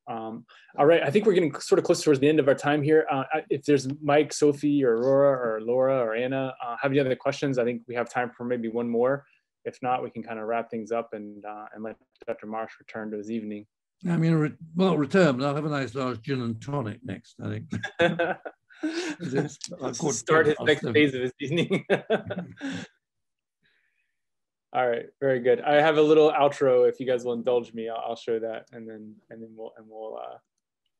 All right, I think we're getting sort of close towards the end of our time here. If there's Mike, Sophie, or Aurora, or Laura, or Anna, have any other questions? I think we have time for maybe one more. If not, we can kind of wrap things up and let Dr. Marsh return to his evening. I mean, well, return, but I'll have a nice large gin and tonic next, I think. Start his next phase of his evening. All right, very good. I have a little outro. If you guys will indulge me, I'll show that, and then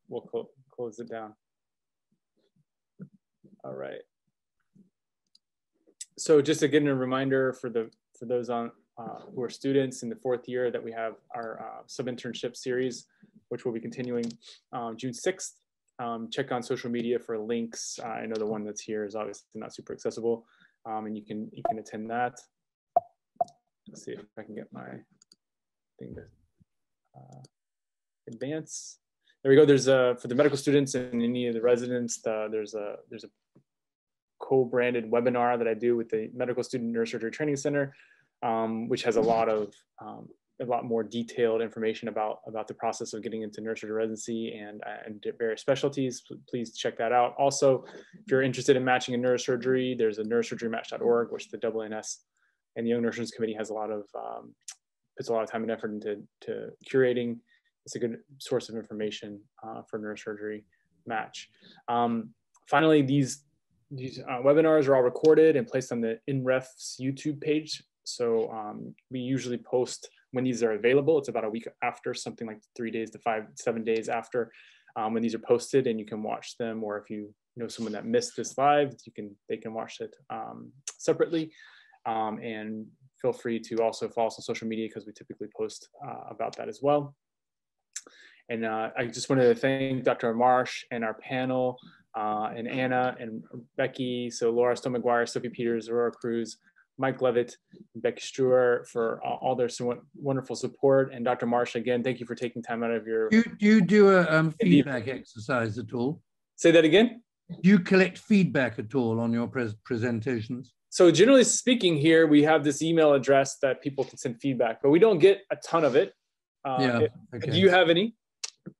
we'll close it down. All right. So just again, a reminder for those on who are students in the 4th year that we have our sub-internship series, which will be continuing June 6th. Check on social media for links. I know the one that's here is obviously not super accessible, and you can attend that. Let's see if I can get my thing to advance. There we go. There's for the medical students and any of the residents, there's a co-branded webinar that I do with the Medical Student Neurosurgery Training Center, which has a lot more detailed information about the process of getting into neurosurgery residency and various specialties. Please check that out. Also, if you're interested in matching in neurosurgery, there's a neurosurgerymatch.org, which the AANS and the Young Neurosurgeons Committee has puts a lot of time and effort into curating. It's a good source of information for neurosurgery match. Finally, these webinars are all recorded and placed on the NREF's YouTube page. So we usually post when these are available. It's about a week after, something like 3 days to 7 days after when these are posted, and you can watch them. Or if you know someone that missed this live, they can watch it separately. And feel free to also follow us on social media, because we typically post about that as well. And I just wanted to thank Dr. Marsh and our panel, and Anna and Becky, so Laura Stone McGuire, Sophie Peters, Aurora Cruz, Mike Levitt, and Becky Struer for all their wonderful support. And Dr. Marsh, again, thank you for taking time out of your... Do you do a feedback exercise at all? Say that again? Do you collect feedback at all on your presentations? So generally speaking here, we have this email address that people can send feedback, but we don't get a ton of it. Okay. Do you have any?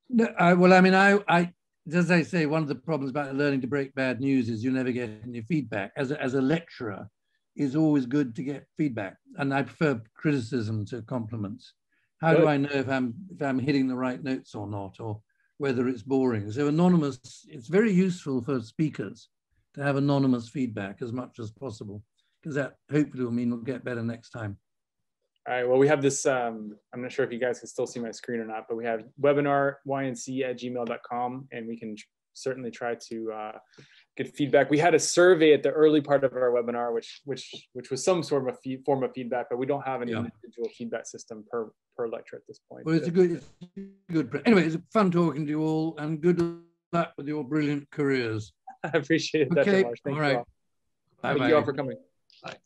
No, well, I mean, as I say, one of the problems about learning to break bad news is you never get any feedback. As a lecturer, it's always good to get feedback, and I prefer criticism to compliments. How do I know if I'm hitting the right notes or not, or whether it's boring? So anonymous, it's very useful for speakers to have anonymous feedback as much as possible, because that hopefully will mean we'll get better next time. All right, well, we have this, I'm not sure if you guys can still see my screen or not, but we have webinarync@gmail.com, and we can certainly try to get feedback. We had a survey at the early part of our webinar, which was some sort of a form of feedback, but we don't have an individual feedback system per lecture at this point. Well, it's a good. Anyway, it's fun talking to you all, and good luck with your brilliant careers. I appreciate it, Okay, Dr. Marsh. Thank all right. you all. Thank you all for coming. Bye.